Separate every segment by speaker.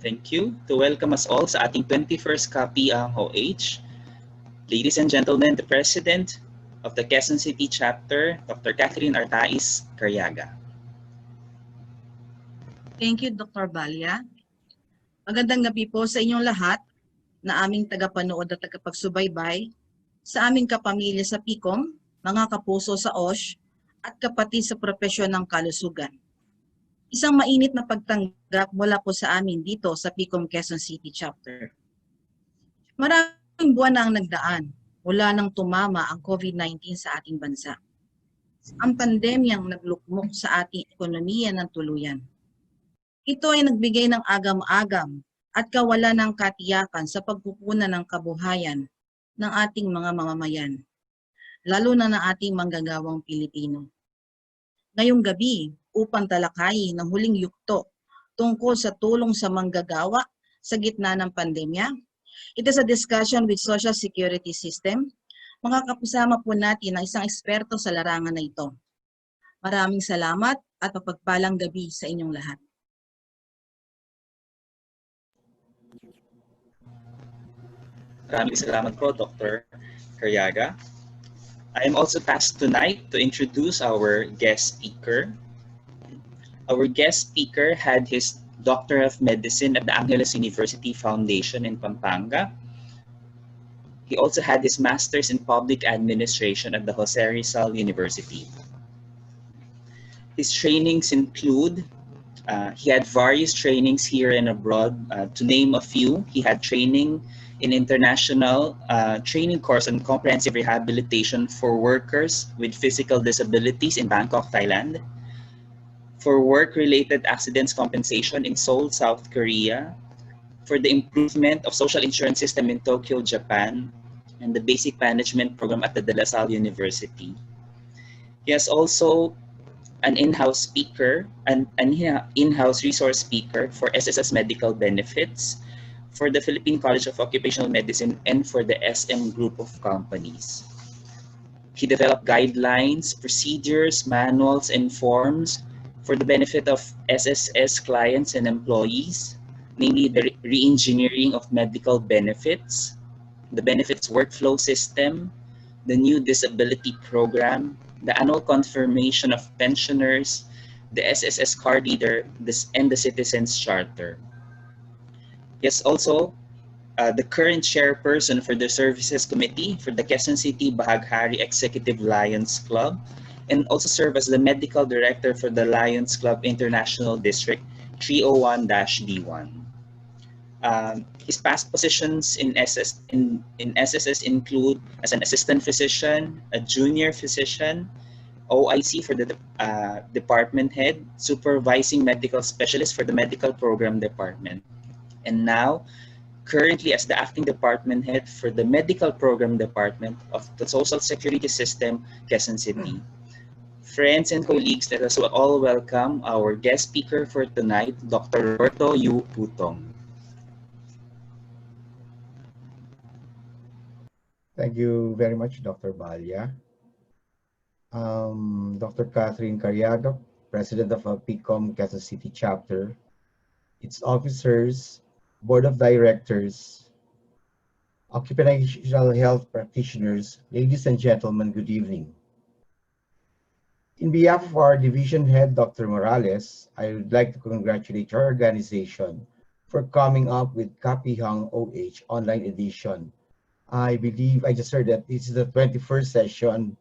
Speaker 1: Thank you. To welcome us all sa ating 21st Kapihang OH. Ladies and gentlemen, the President of the Quezon City Chapter, Dr. Catherine Artais Carriaga.
Speaker 2: Thank you, Dr. Balya. Magandang gabi po sa inyong lahat na aming tagapanood at tagapagsubaybay, sa aming kapamilya sa PCOM, mga kapuso sa OH, at kapatid sa propesyon ng kalusugan. Isang mainit na pagtanggap mula po sa amin dito sa PCOM Quezon City Chapter. Maraming buwan na ang nagdaan mula nang tumama ang COVID-19 sa ating bansa. Ang pandemyang naglukmok sa ating ekonomiya ng tuluyan. Ito ay nagbigay ng agam-agam at kawalan ng katiyakan sa pagkukunan ng kabuhayan ng ating mga mamamayan, lalo na ng ating manggagawang Pilipino. Ngayong gabi, upang talakayin ng huling yugto tungkol sa tulong sa manggagawa sa gitna ng pandemya, it is a discussion with Social Security System. Mga kapusama po natin ang isang eksperto sa larangan na ito. Maraming salamat at mapagpalang gabi sa inyong lahat.
Speaker 1: Maraming salamat po, Dr. Carriaga. I am also tasked tonight to introduce our guest speaker. Our guest speaker had his Doctor of Medicine at the Angeles University Foundation in Pampanga. He also had his Master's in Public Administration at the Jose Rizal University. His trainings include, he had various trainings here and abroad. To name a few, he had training in international training course on comprehensive rehabilitation for workers with physical disabilities in Bangkok, Thailand. For work-related accidents compensation in Seoul, South Korea, for the improvement of social insurance system in Tokyo, Japan, and the basic management program at the De La Salle University. He has also an in-house speaker, an in-house resource speaker for SSS Medical Benefits, for the Philippine College of Occupational Medicine, and for the SM Group of Companies. He developed guidelines, procedures, manuals, and forms for the benefit of SSS clients and employees, namely the re-engineering of medical benefits, the benefits workflow system, the new disability program, the annual confirmation of pensioners, the SSS card reader, and the Citizens Charter. He is also the current chairperson for the Services Committee for the Quezon City Bahaghari Executive Lions Club, and also serve as the medical director for the Lions Club International District 301-D1. His past positions in SSS include as an assistant physician, a junior physician, OIC for the department head, supervising medical specialist for the Medical Program Department, and now currently as the acting department head for the Medical Program Department of the Social Security System, Quezon City. Friends and colleagues, let us all welcome our guest speaker for tonight, Dr. Roberto Putong.
Speaker 3: Thank you very much, Dr. Balya. Dr. Catherine Carriaga, President of PCOM Quezon City Chapter, its officers, Board of Directors, Occupational Health practitioners, ladies and gentlemen, good evening. In behalf of our division head, Dr. Morales, I would like to congratulate your organization for coming up with Kapihang OH online edition. I believe I just heard that this is the 21st session,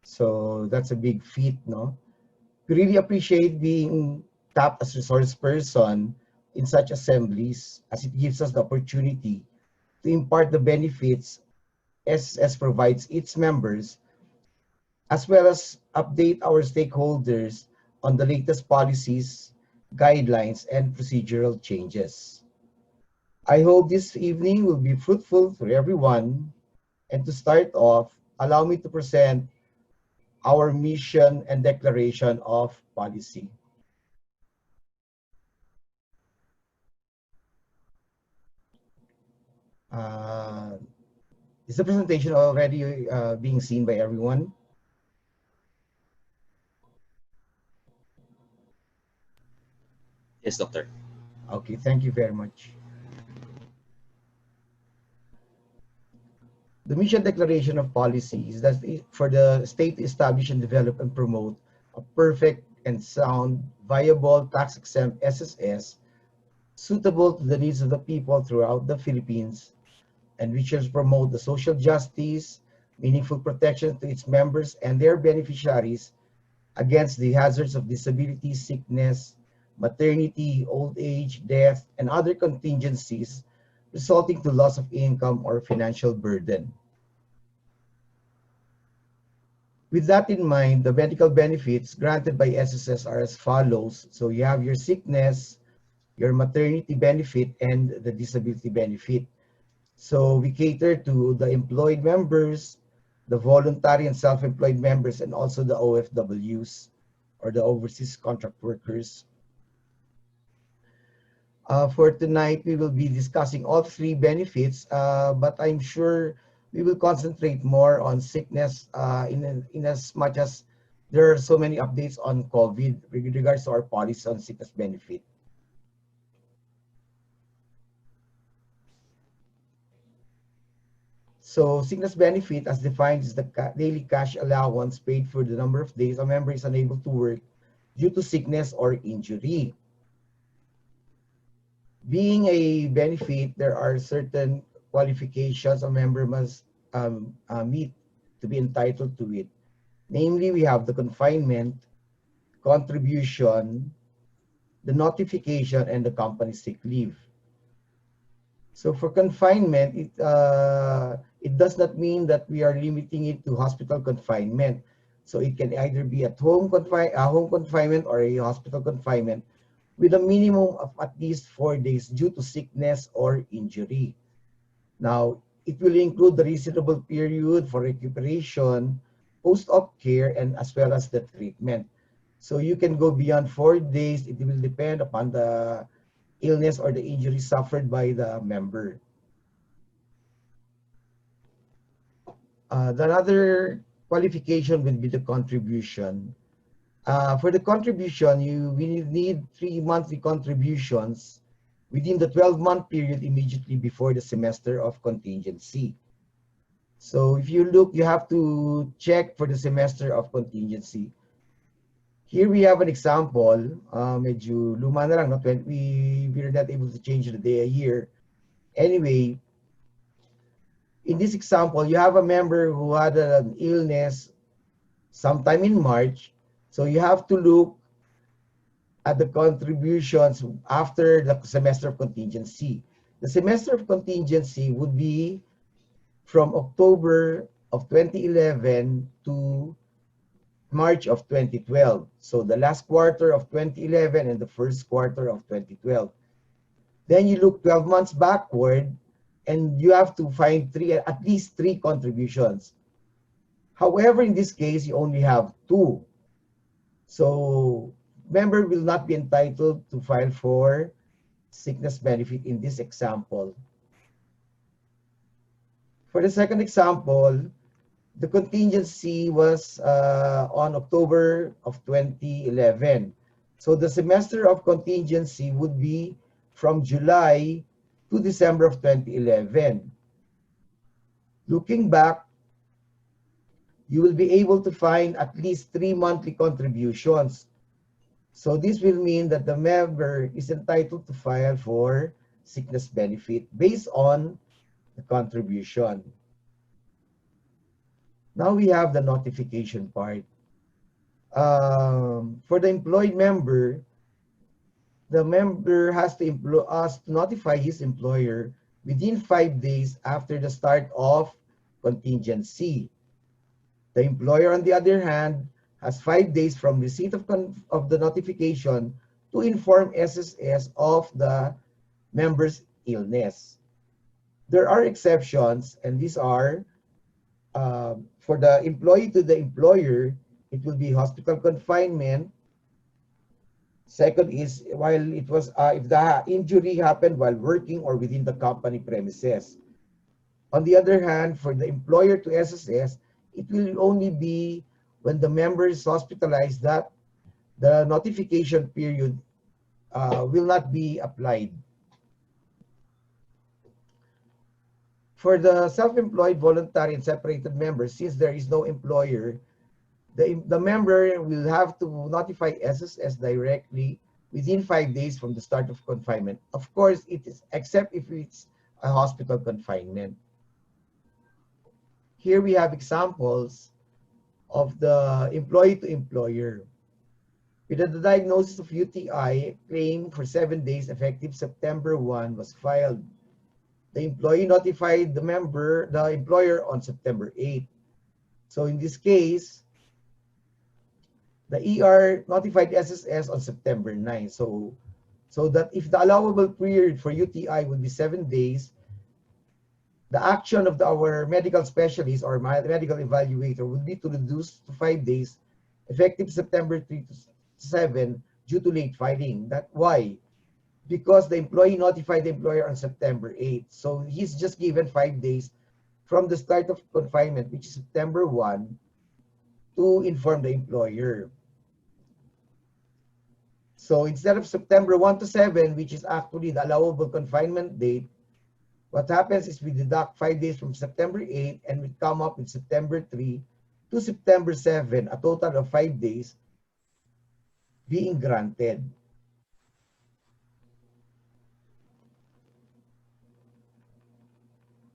Speaker 3: so that's a big feat, no? We really appreciate being tapped as resource person in such assemblies, as it gives us the opportunity to impart the benefits SSS provides its members, as well as update our stakeholders on the latest policies, guidelines, and procedural changes. I hope this evening will be fruitful for everyone. And to start off, allow me to present our mission and declaration of policy. Is the presentation already being seen by everyone?
Speaker 1: Yes, Doctor.
Speaker 3: Okay, thank you very much. The mission declaration of policy is that for the state to establish and develop and promote a perfect and sound, viable, tax-exempt SSS suitable to the needs of the people throughout the Philippines, and which will promote the social justice, meaningful protection to its members and their beneficiaries against the hazards of disability, sickness, maternity, old age, death, and other contingencies resulting to loss of income or financial burden. With that in mind, the medical benefits granted by SSS are as follows. So you have your sickness, your maternity benefit, and the disability benefit. So we cater to the employed members, the voluntary and self-employed members, and also the OFWs, or the overseas contract workers. For tonight, we will be discussing all three benefits, but I'm sure we will concentrate more on sickness in as much as there are so many updates on COVID with regards to our policy on sickness benefit. So sickness benefit, as defined, is the daily cash allowance paid for the number of days a member is unable to work due to sickness or injury. Being a benefit, there are certain qualifications a member must meet to be entitled to it. Namely, we have the confinement, contribution, the notification, and the company sick leave. So for confinement, it does not mean that we are limiting it to hospital confinement. So it can either be at home confinement or a hospital confinement with a minimum of at least 4 days due to sickness or injury. Now, it will include the reasonable period for recuperation, post-op care, and as well as the treatment. So you can go beyond 4 days. It will depend upon the illness or the injury suffered by the member. The other qualification will be the contribution. For the contribution, we need 3 monthly contributions within the 12-month period immediately before the semester of contingency. So if you look, you have to check for the semester of contingency. Here we have an example, medyo luma na lang, no? We are not able to change the day a year. Anyway, in this example, you have a member who had an illness sometime in March. So you have to look at the contributions after the semester of contingency. The semester of contingency would be from October of 2011 to March of 2012. So the last quarter of 2011 and the first quarter of 2012. Then you look 12 months backward and you have to find at least three contributions. However, in this case, you only have 2. So member will not be entitled to file for sickness benefit in this example. For the second example, the contingency was on October of 2011. So the semester of contingency would be from July to December of 2011. Looking back, you will be able to find at least 3 monthly contributions. So this will mean that the member is entitled to file for sickness benefit based on the contribution. Now we have the notification part. For the employed member, the member has to notify his employer within 5 days after the start of contingency. The employer, on the other hand, has 5 days from receipt of the notification to inform SSS of the member's illness. There are exceptions, and these are for the employee to the employer, it will be hospital confinement. Second is while it was if the injury happened while working or within the company premises. On the other hand, for the employer to SSS, it will only be when the member is hospitalized that the notification period will not be applied. For the self-employed, voluntary, and separated members, since there is no employer, the member will have to notify SSS directly within 5 days from the start of confinement. Of course, it is except if it's a hospital confinement. Here we have examples of the employee to employer. With the diagnosis of UTI, claim for 7 days effective September 1 was filed. The employee notified the employer on September 8. So in this case, the ER notified SSS on September 9. So that if the allowable period for UTI would be 7 days, the action of our medical specialist or medical evaluator would be to reduce to 5 days, effective September 3 to 7, due to late filing. Why? Because the employee notified the employer on September 8. So he's just given 5 days from the start of confinement, which is September 1, to inform the employer. So instead of September 1 to 7, which is actually the allowable confinement date, what happens is we deduct 5 days from September 8 and we come up with September 3 to September 7, a total of 5 days being granted.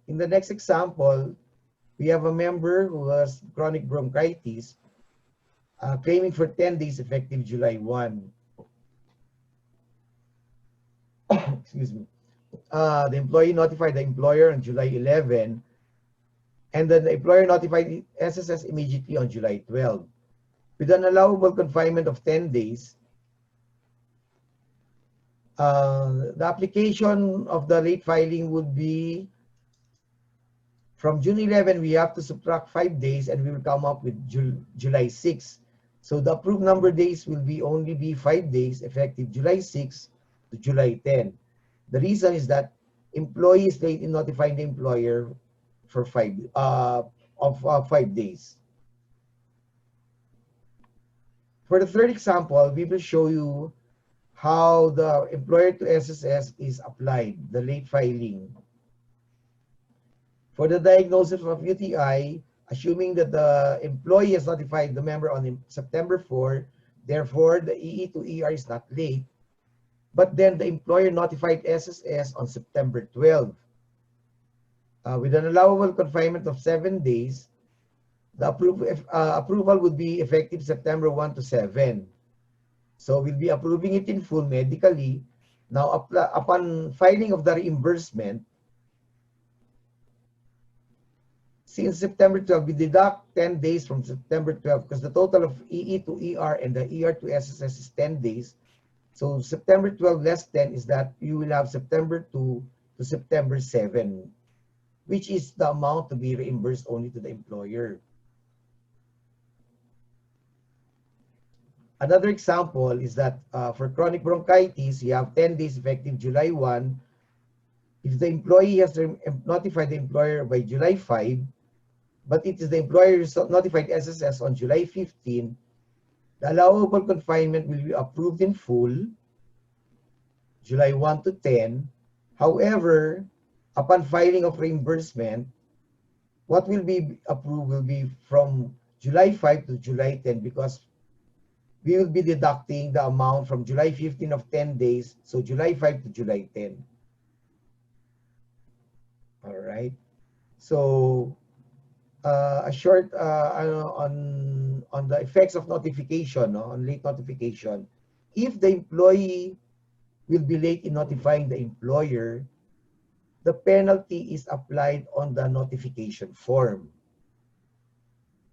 Speaker 3: In the next example, we have a member who has chronic bronchitis, claiming for 10 days effective July 1. Excuse me. The employee notified the employer on July 11, and then the employer notified SSS immediately on July 12. With an allowable confinement of 10 days, the application of the late filing would be from June 11, we have to subtract 5 days and we will come up with July 6. So the approved number days will only be 5 days effective July 6 to July 10. The reason is that employee is late in notifying the employer for 5 days. For the third example, we will show you how the employer to SSS is applied, the late filing. For the diagnosis of UTI, assuming that the employee has notified the member on September 4, therefore the EE to ER is not late, but then the employer notified SSS on September 12. With an allowable confinement of 7 days, the approval would be effective September 1 to 7. So we'll be approving it in full medically. Now, upon filing of the reimbursement, since September 12, we deduct 10 days from September 12 because the total of EE to ER and the ER to SSS is 10 days. So September 12 less 10 is that you will have September 2 to September 7, which is the amount to be reimbursed only to the employer. Another example is that for chronic bronchitis, you have 10 days effective July 1. If the employee has notified the employer by July 5, but it is the employer who notified SSS on July 15, the allowable confinement will be approved in full, July 1 to 10. However, upon filing of reimbursement, what will be approved will be from July 5 to July 10 because we will be deducting the amount from July 15 of 10 days, so July 5 to July 10. All right. So a short on the effects of notification, on late notification. If the employee will be late in notifying the employer, the penalty is applied on the notification form.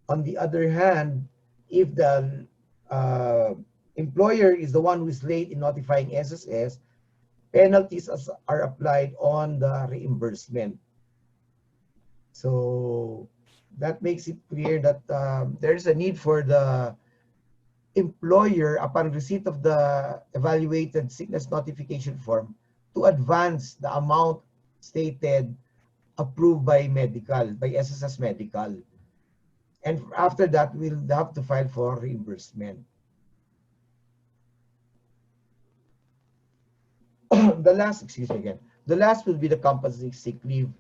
Speaker 3: On the other hand, if the employer is the one who is late in notifying SSS, penalties are applied on the reimbursement. So that makes it clear that there is a need for the employer, upon receipt of the evaluated sickness notification form, to advance the amount stated approved by SSS Medical. And after that, we'll have to file for reimbursement. the last, excuse me again, the last will be the company sick leave.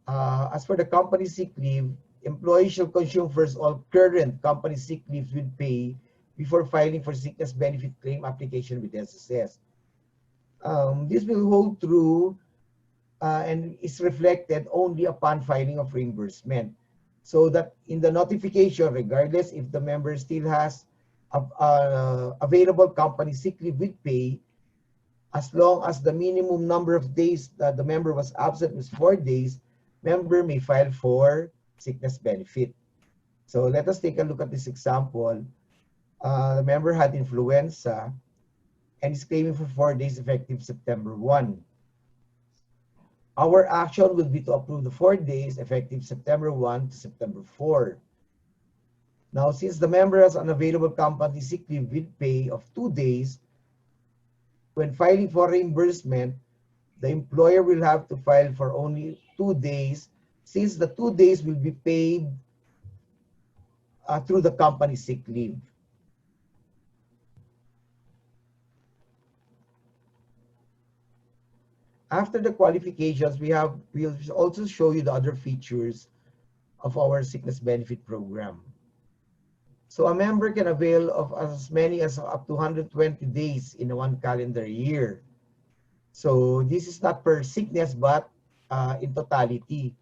Speaker 3: As for the company sick leave, employees shall consume first all current company sick leave with pay before filing for sickness benefit claim application with SSS. This will hold true and is reflected only upon filing of reimbursement. So that in the notification, regardless if the member still has available company sick leave with pay, as long as the minimum number of days that the member was absent was 4 days, member may file for sickness benefit. So let us take a look at this example. The member had influenza and is claiming for 4 days effective September 1. Our action will be to approve the 4 days effective September 1 to September 4. Now, since the member has an available company sick leave with pay of 2 days, when filing for reimbursement, the employer will have to file for only 2 days, since the 2 days will be paid through the company sick leave. After the qualifications, we'll also show you the other features of our sickness benefit program. So a member can avail of as many as up to 120 days in one calendar year. So this is not per sickness, but in totality.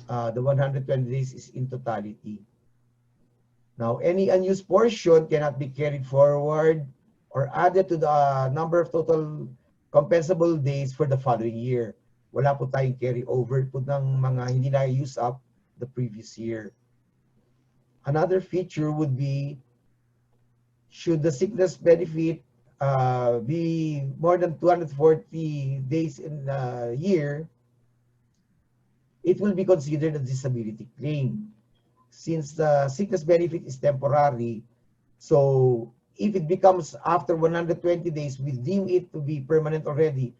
Speaker 3: The 120 days is in totality. Now, any unused portion cannot be carried forward or added to the number of total compensable days for the following year. Wala po tayong carry over po ng mga hindi na-use up the previous year. Another feature would be, should the sickness benefit be more than 240 days in a year, it will be considered a disability claim. Since the sickness benefit is temporary, so if it becomes after 120 days, we deem it to be permanent already,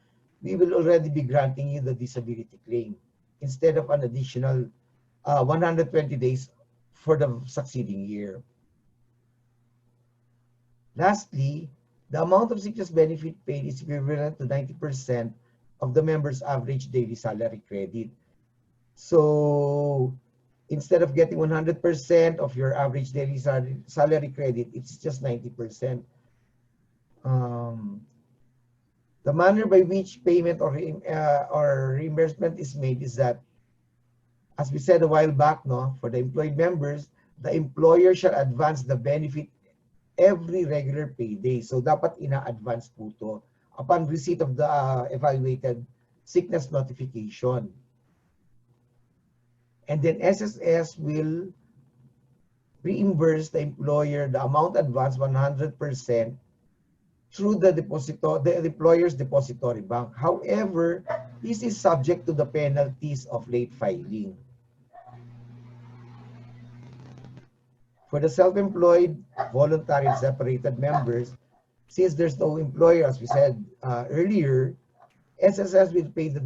Speaker 3: we will already be granting you the disability claim instead of an additional 120 days for the succeeding year. Lastly, the amount of sickness benefit paid is equivalent to 90% of the member's average daily salary credit. So instead of getting 100% of your average daily salary credit, it's just 90%. The manner by which payment or reimbursement is made is that, as we said a while back, no, for the employed members, the employer shall advance the benefit every regular payday. So dapat ina-advance po to upon receipt of the evaluated sickness notification. And then SSS will reimburse the employer the amount advanced 100% through the employer's depository bank. However, this is subject to the penalties of late filing. For the self-employed, voluntary, and separated members, since there's no employer, as we said earlier, SSS will pay the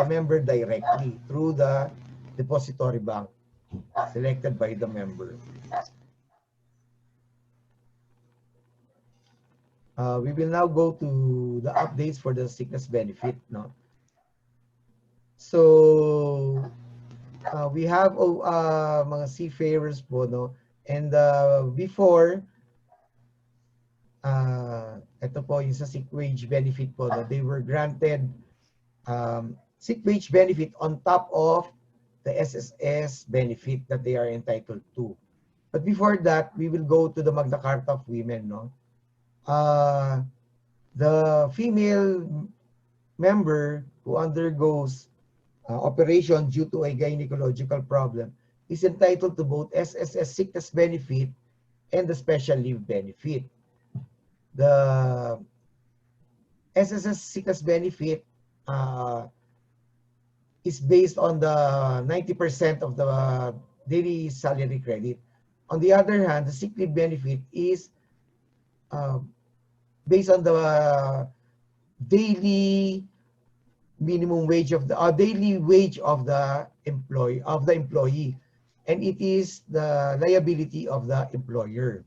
Speaker 3: member directly through the depository bank selected by the member. We will now go to the updates for the sickness benefit. No? So we have mga seafarers po, no? And before, ito po yung sa sick wage benefit po, no? They were granted sick wage benefit on top of the SSS benefit that they are entitled to. But before that, we will go to the Magna Carta of Women. No? The female member who undergoes operation due to a gynecological problem is entitled to both SSS sickness benefit and the special leave benefit. The SSS sickness benefit is based on the 90% of the daily salary credit. On the other hand, the sick leave benefit is based on the daily minimum wage of the daily wage of the employee, and it is the liability of the employer.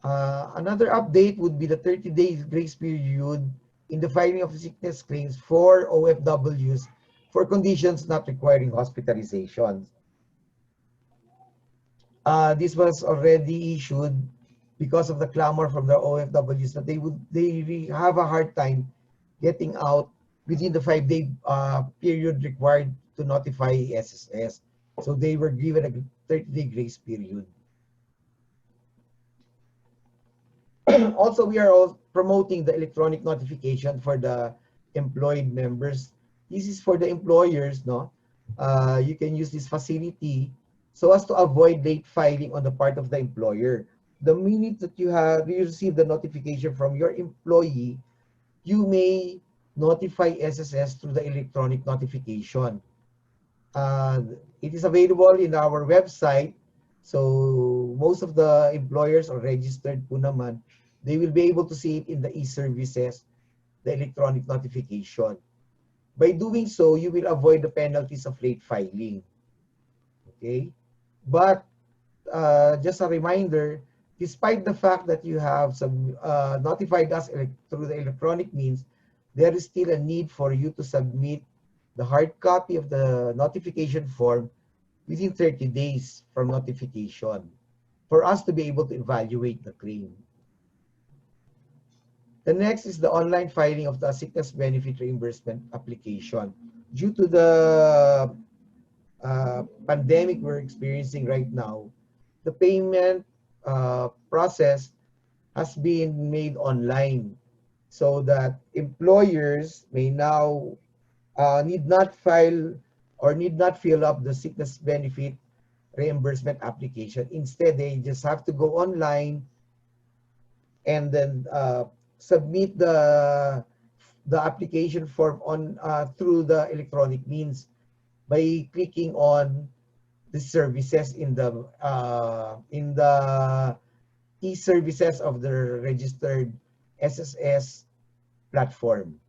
Speaker 3: Another update would be the 30-day grace period in the filing of sickness claims for OFWs for conditions not requiring hospitalization. This was already issued because of the clamor from the OFWs that they have a hard time getting out within the 5-day period required to notify SSS. So they were given a 30-day grace period. Also, we are all promoting the electronic notification for the employed members. This is for the employers, no? You can use this facility so as to avoid late filing on the part of the employer. The minute that you receive the notification from your employee, you may notify SSS through the electronic notification. It is available in our website. So most of the employers are registered po naman. They will be able to see it in the e-services, the electronic notification. By doing so, you will avoid the penalties of late filing. Okay? But just a reminder, despite the fact that you have notified us through the electronic means, there is still a need for you to submit the hard copy of the notification form within 30 days from notification for us to be able to evaluate the claim. The next is the online filing of the sickness benefit reimbursement application. Due to the pandemic we're experiencing right now, the payment process has been made online so that employers may now need not file or need not fill up the sickness benefit reimbursement application. Instead, they just have to go online and then submit the application form on through the electronic means by clicking on the services in the e-services of the registered SSS platform.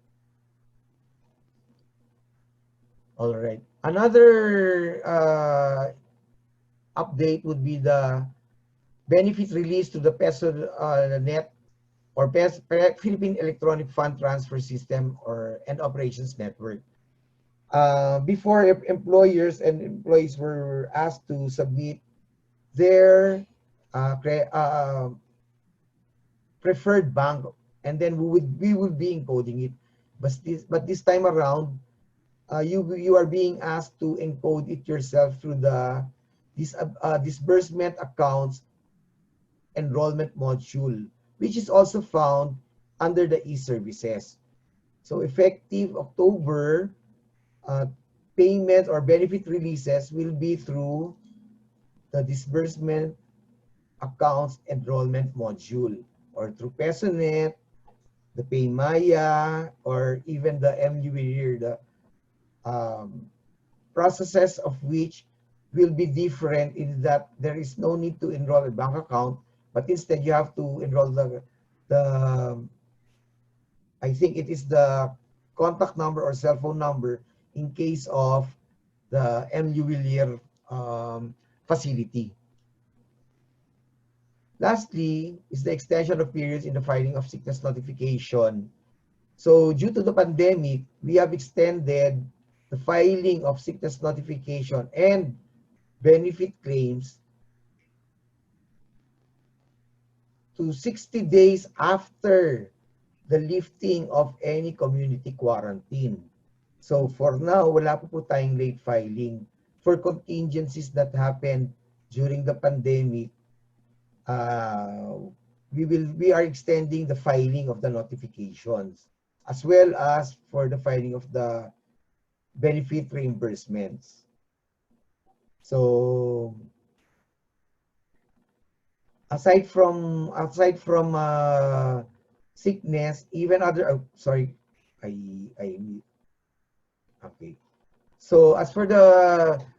Speaker 3: All right. Another update would be the benefits released to the Peso Net or Philippine Electronic Fund Transfer System and Operations Network. Before, employers and employees were asked to submit their preferred bank, and then we would be encoding it. But this time around, you are being asked to encode it yourself through the disbursement accounts enrollment module, which is also found under the e-services. So effective October, payment or benefit releases will be through the disbursement accounts enrollment module or through PesoNet, the PayMaya, or even the MUWeir, the processes of which will be different in that there is no need to enroll a bank account, but instead you have to enroll I think it is the contact number or cell phone number in case of the MUWeir facility. Lastly is the extension of periods in the filing of sickness notification. So due to the pandemic, we have extended the filing of sickness notification and benefit claims to 60 days after the lifting of any community quarantine. So for now, wala po tayong late filing. For contingencies that happened during the pandemic, we are extending the filing of the notifications as well as for the filing of the benefit reimbursements. So aside from sickness, even other okay. So as for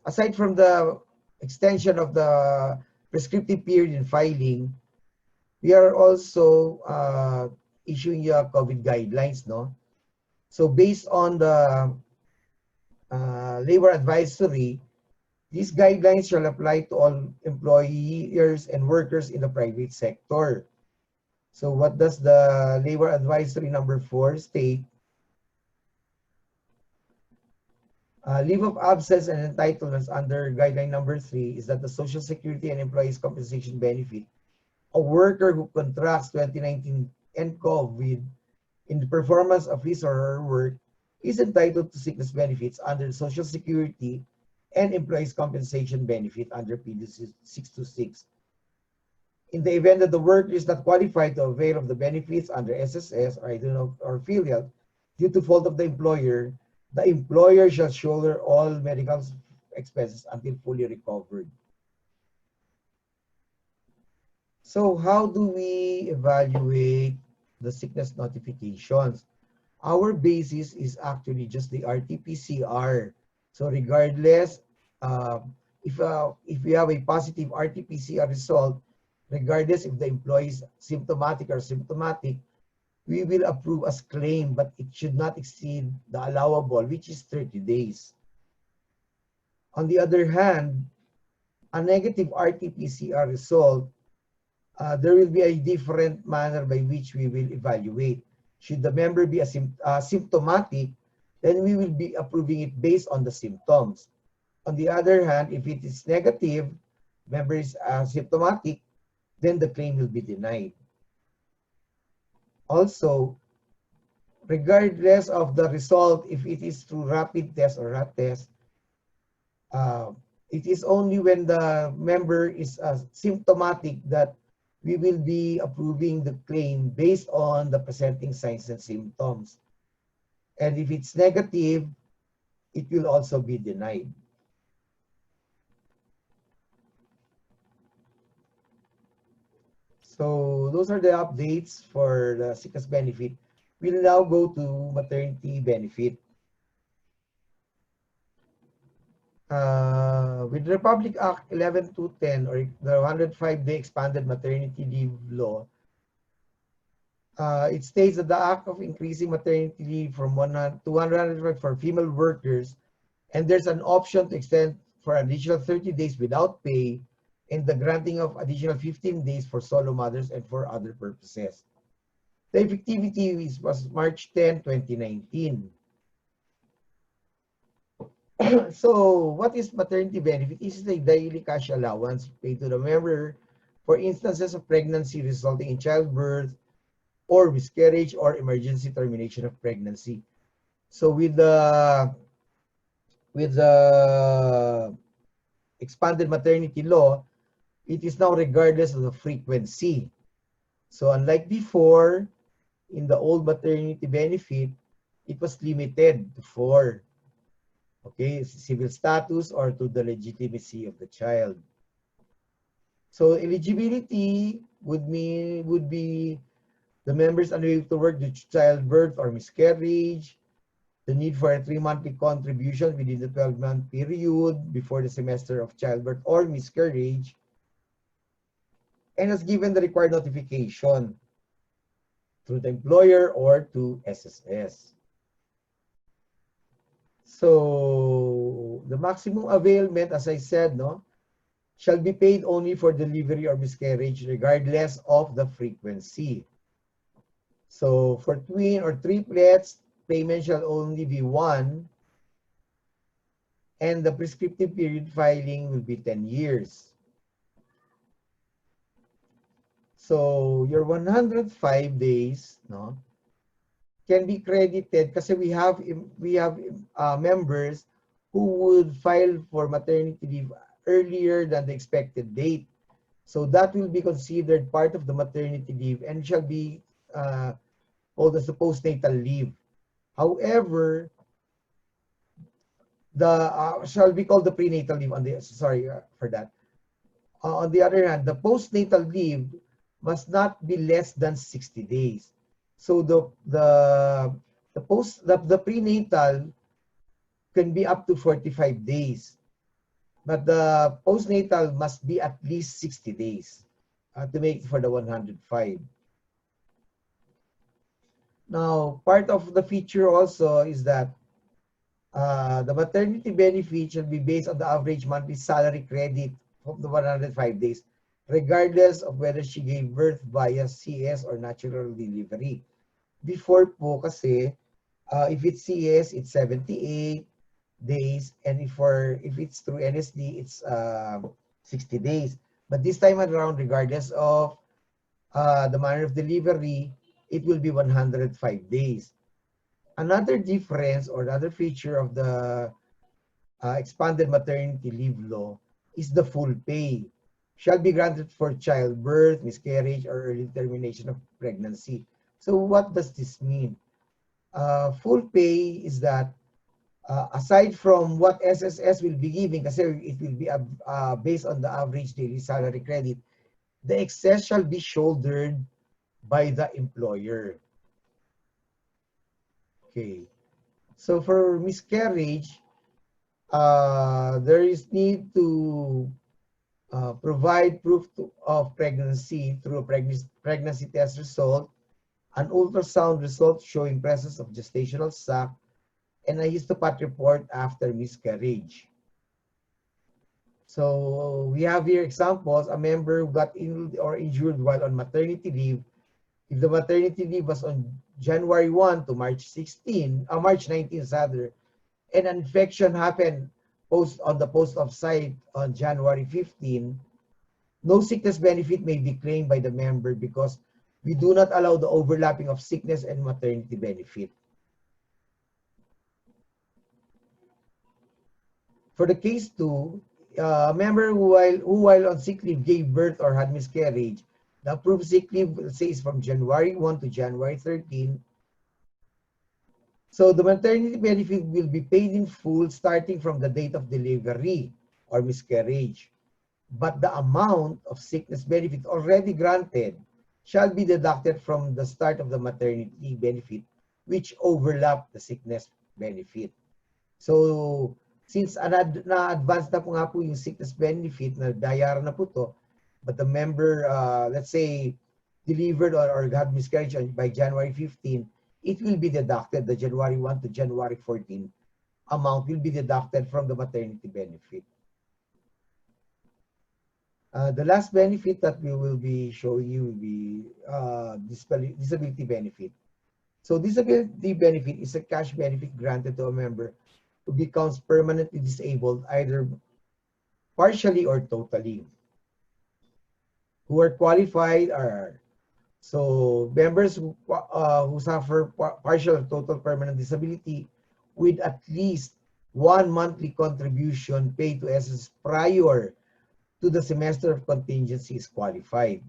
Speaker 3: aside from the extension of the prescriptive period in filing, we are also issuing COVID guidelines, no? So based on the labor advisory, these guidelines shall apply to all employers and workers in the private sector. So what does the Labor Advisory number 4 state? Leave of absence and entitlements under guideline number 3 is that the Social Security and Employees Compensation Benefit, a worker who contracts 2019 nCoV in the performance of his or her work is entitled to sickness benefits under the Social Security and Employees Compensation Benefit under PD 626. In the event that the worker is not qualified to avail of the benefits under SSS or filial due to fault of the employer shall shoulder all medical expenses until fully recovered. So how do we evaluate the sickness notifications? Our basis is actually just the RT-PCR. So regardless, if we have a positive RT-PCR result, regardless if the employee is symptomatic or symptomatic, we will approve as claim, but it should not exceed the allowable, which is 30 days. On the other hand, a negative RT-PCR result, there will be a different manner by which we will evaluate. Should the member be symptomatic, then we will be approving it based on the symptoms. On the other hand, if it is negative, member is symptomatic, then the claim will be denied. Also, regardless of the result, if it is through rapid test or RAT test, it is only when the member is symptomatic that we will be approving the claim based on the presenting signs and symptoms. And if it's negative, it will also be denied. So those are the updates for the sickness benefit. We'll now go to maternity benefit. With Republic Act 11210 or the 105-day expanded maternity leave law, it states that the act of increasing maternity leave from 100 to 105 for female workers, and there's an option to extend for additional 30 days without pay, and the granting of additional 15 days for solo mothers and for other purposes. The effectivity was March 10, 2019. So, what is maternity benefit? This is a daily cash allowance paid to the member for instances of pregnancy resulting in childbirth or miscarriage or emergency termination of pregnancy. So, with the expanded maternity law, it is now regardless of the frequency. So unlike before, in the old maternity benefit, it was limited to 4. Okay, civil status or to the legitimacy of the child. So eligibility would be the members unable to work due to childbirth or miscarriage, the need for a 3-monthly contribution within the 12-month period before the semester of childbirth or miscarriage, and has given the required notification through the employer or to SSS. So the maximum availment, as I said, shall be paid only for delivery or miscarriage regardless of the frequency. So for twin or triplets, payment shall only be 1, and the prescriptive period filing will be 10 years. So your 105 days, can be credited kasi we have members who would file for maternity leave earlier than the expected date. So that will be considered part of the maternity leave and shall be called as the postnatal leave. However, the shall be called the prenatal leave on the for that. On the other hand, the postnatal leave must not be less than 60 days. So the prenatal can be up to 45 days, but the postnatal must be at least 60 days to make it for the 105. Now, part of the feature also is that the maternity benefit should be based on the average monthly salary credit of the 105 days, regardless of whether she gave birth via CS or natural delivery. Before po kasi, if it's CS, it's 78 days, and if it's through NSD, it's 60 days. But this time around, regardless of the manner of delivery, it will be 105 days. Another difference or another feature of the expanded maternity leave law is the full pay. Shall be granted for childbirth, miscarriage, or early termination of pregnancy. So what does this mean? Full pay is that aside from what SSS will be giving, kasi it will be based on the average daily salary credit, the excess shall be shouldered by the employer. Okay. So for miscarriage, there is need to provide proof of pregnancy through a pregnancy test result, an ultrasound result showing presence of gestational sac, and a histopath report after miscarriage. So we have here examples: a member who got ill or injured while on maternity leave. If the maternity leave was on January 1 to March 19 rather, and an infection happened on the post-op site on January 15, no sickness benefit may be claimed by the member because we do not allow the overlapping of sickness and maternity benefit. For the case 2, a member who while on sick leave gave birth or had miscarriage, the approved sick leave, let's say, is from January 1 to January 13. So the maternity benefit will be paid in full starting from the date of delivery or miscarriage. But the amount of sickness benefit already granted shall be deducted from the start of the maternity benefit, which overlap the sickness benefit. So since na-advance na po nga po yung sickness benefit, na bayaran na po to, but the member, let's say, delivered or had miscarriage by January 15, it will be deducted. The January 1 to January 14 amount will be deducted from the maternity benefit. The last benefit that we will be showing you will be disability benefit. So disability benefit is a cash benefit granted to a member who becomes permanently disabled either partially or totally. Who are qualified are members who suffer partial or total permanent disability with at least 1 monthly contribution paid to SS prior to the semester of contingency is qualified.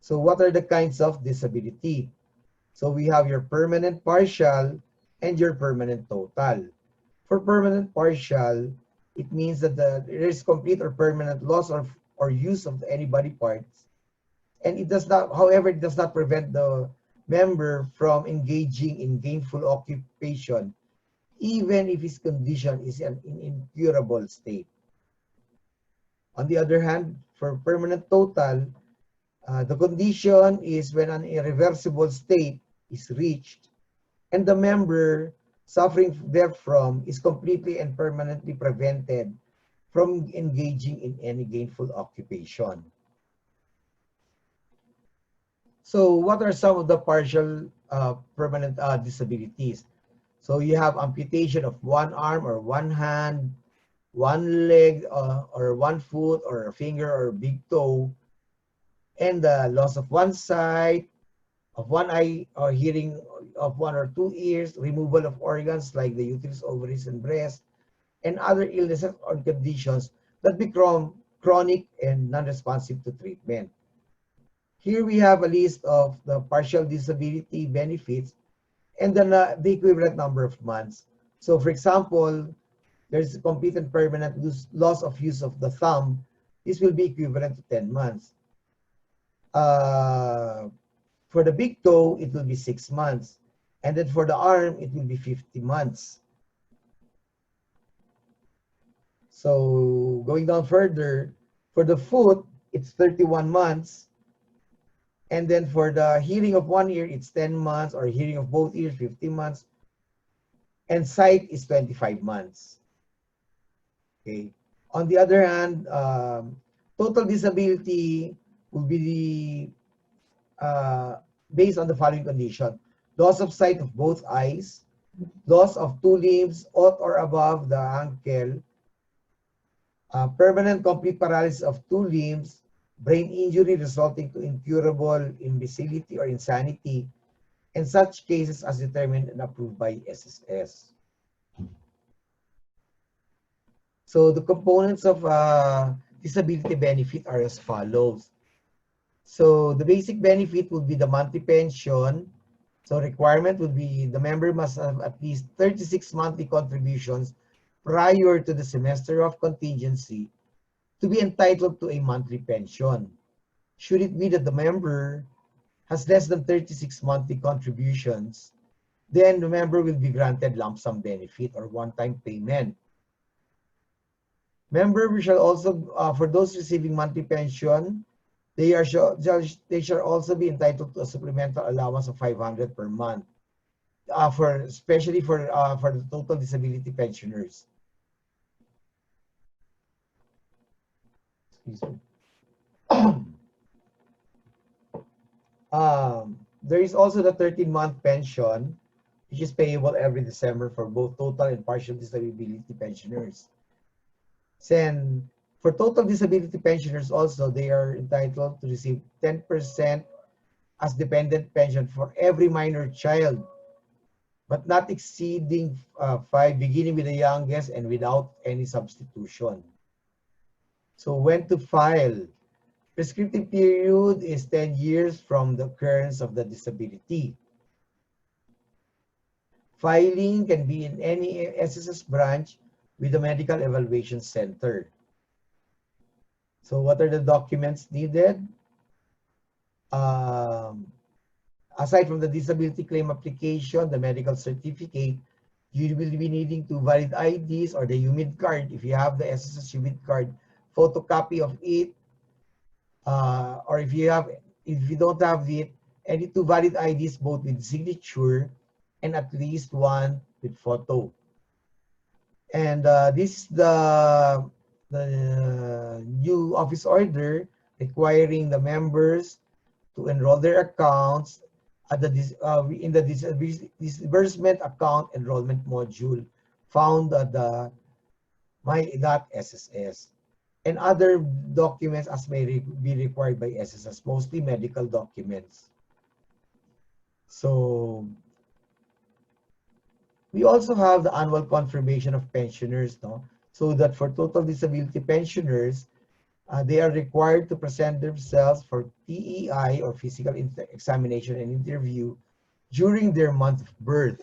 Speaker 3: So what are the kinds of disability? So we have your permanent partial and your permanent total. For permanent partial, it means that there is complete or permanent loss or use of any body parts. And it does not, however, it does not prevent the member from engaging in gainful occupation, even if his condition is in an incurable state. On the other hand, for permanent total, the condition is when an irreversible state is reached and the member suffering therefrom is completely and permanently prevented from engaging in any gainful occupation. So what are some of the partial permanent disabilities? So you have amputation of one arm or one hand, one leg or one foot or a finger or a big toe, and the loss of one sight, of one eye or hearing of one or two ears, removal of organs like the uterus, ovaries, and breast, and other illnesses or conditions that become chronic and non-responsive to treatment. Here we have a list of the partial disability benefits and then the equivalent number of months. So for example, there's a complete and permanent loss of use of the thumb. This will be equivalent to 10 months. For the big toe, it will be 6 months. And then for the arm, it will be 50 months. So going down further, for the foot, it's 31 months. And then for the hearing of one ear, it's 10 months, or hearing of both ears, 50 months. And sight is 25 months. Okay. On the other hand, total disability will be based on the following condition: loss of sight of both eyes, loss of two limbs at or above the ankle, permanent complete paralysis of two limbs, brain injury resulting to incurable imbecility or insanity, and such cases as determined and approved by SSS. So the components of disability benefit are as follows. So the basic benefit would be the monthly pension. So requirement would be the member must have at least 36 monthly contributions prior to the semester of contingency to be entitled to a monthly pension. Should it be that the member has less than 36 monthly contributions, then the member will be granted lump sum benefit or one-time payment. Member shall also, for those receiving monthly pension, they shall also be entitled to a supplemental allowance of 500 per month, especially for the total disability pensioners. Excuse me. There is also the 13-month pension, which is payable every December for both total and partial disability pensioners. Then, for total disability pensioners also, they are entitled to receive 10% as dependent pension for every minor child, but not exceeding 5, beginning with the youngest and without any substitution. So when to file? Prescriptive period is 10 years from the occurrence of the disability. Filing can be in any SSS branch with the Medical Evaluation Center. So what are the documents needed? Aside from the disability claim application, the medical certificate, you will be needing two valid IDs or the UMID card. If you have the SSS UMID card, photocopy of it, or if you don't have it, any two valid IDs, both with signature and at least one with photo. And this is the new office order requiring the members to enroll their accounts at in the disbursement account enrollment module found at the my.sss, and other documents as may be required by SSS, mostly medical documents. So we also have the annual confirmation of pensioners, no? So that for total disability pensioners, they are required to present themselves for PEI or physical examination and interview during their month of birth.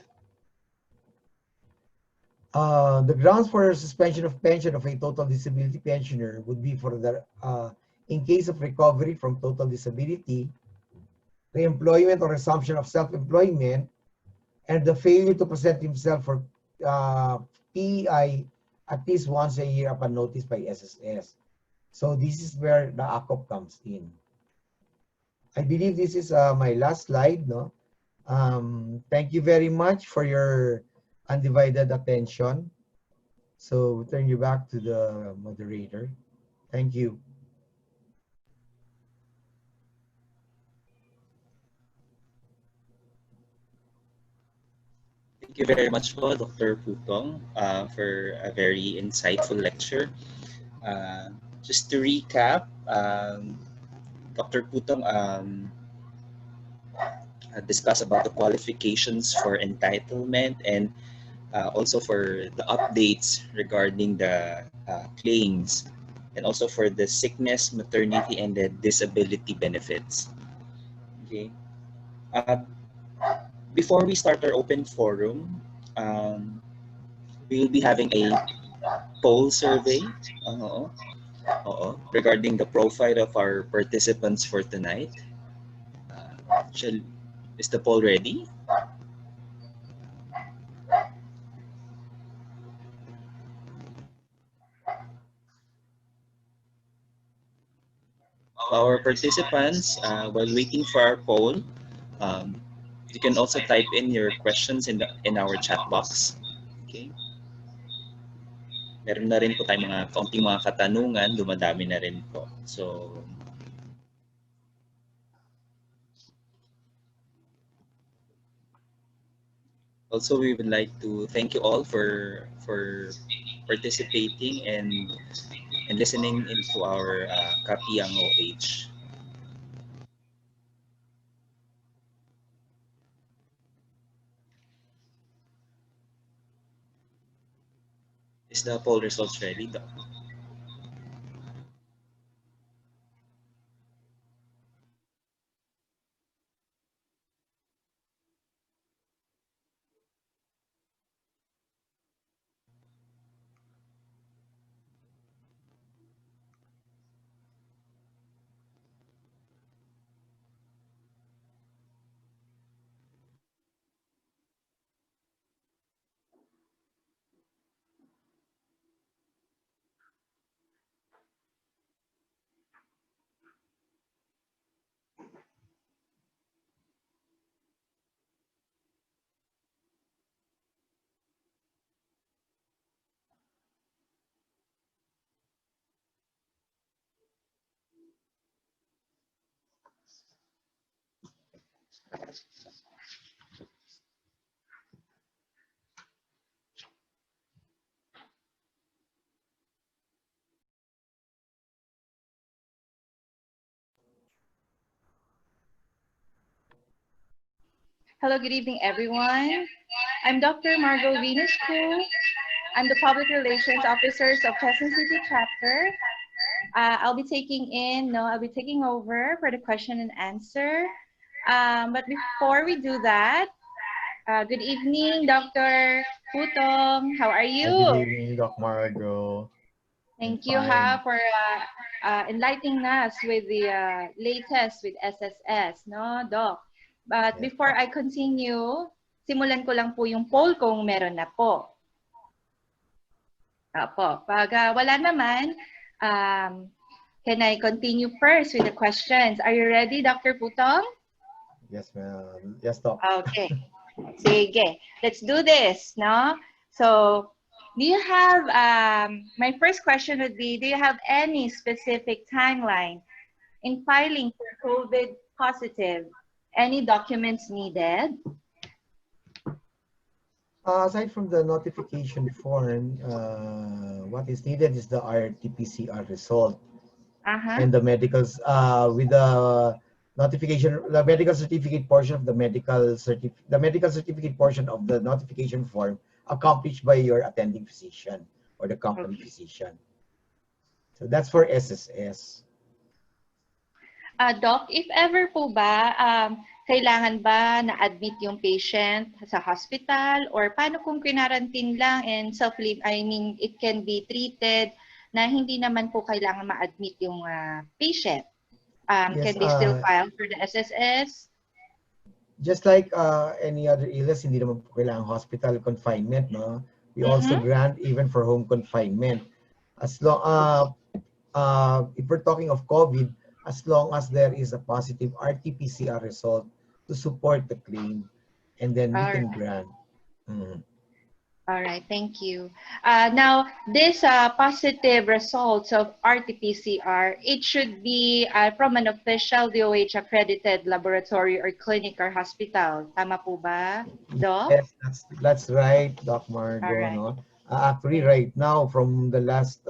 Speaker 3: The grounds for suspension of pension of a total disability pensioner would be for the in case of recovery from total disability, reemployment or resumption of self-employment, and the failure to present himself for PEI at least once a year upon notice by SSS. So this is where the ACOP comes in. I believe this is my last slide, no? Thank you very much for your undivided attention. So turn you back to the moderator. Thank you.
Speaker 1: Thank you very much po, Dr. Putong, for a very insightful lecture. Just to recap, Dr. Putong discussed about the qualifications for entitlement and also for the updates regarding the claims, and also for the sickness, maternity, and the disability benefits. Okay. Before we start our open forum, we will be having a poll survey regarding the profile of our participants for tonight. Is the poll ready? Our participants, while waiting for our poll, you can also type in your questions in our chat box. Okay. Meron na rin po tayong mga kaunting mga katanungan, dumadami na rin po. So, also, we would like to thank you all for participating and listening into our Kapihang OH. Is the poll results ready, Doc?
Speaker 4: Hello, good evening, everyone. I'm Dr. Margot Venus Koo. I'm the Public Relations Officer of Quezon City Chapter. I'll be taking over for the question and answer. But before we do that, good evening, Dr. Putong. How are you?
Speaker 3: Good evening, Doc Margo.
Speaker 4: Thank you for enlightening us with the latest with SSS, no, Doc? But
Speaker 3: Yes,
Speaker 4: before
Speaker 3: Doc.
Speaker 4: I continue, simulan ko lang po yung poll kung meron na po. Opo. Pag wala naman, can I continue first with the questions? Are you ready, Dr. Putong?
Speaker 3: Yes, ma'am. Yes, Doc.
Speaker 4: Okay. Sige. Let's do this, no? So, do you have, my first question would be, do you have any specific timeline in filing for COVID positive? Any documents needed?
Speaker 3: Aside from the notification form, what is needed is the RT-PCR result and the medicals with the notification, the medical certificate portion of the medical certificate portion of the notification form accomplished by your attending physician or the company physician. So that's for SSS.
Speaker 4: Doc, if ever po ba, kailangan ba na-admit yung patient sa hospital or paano kung kinarantine lang and it can be treated na hindi naman po kailangan ma-admit yung patient?
Speaker 3: Yes,
Speaker 4: can they still file for the SSS?
Speaker 3: Just like any other illness, hindi naman po kailangan hospital confinement, no? We also grant even for home confinement. As long, if we're talking of COVID, as long as there is a positive RT-PCR result to support the claim, and then we can grant.
Speaker 4: All right, thank you. Now, this positive results of RT-PCR, it should be from an official DOH accredited laboratory or clinic or hospital. Tama po ba, Doc?
Speaker 3: Yes, that's right, Doc Margo.
Speaker 4: Right.
Speaker 3: No? Actually, right now, from the last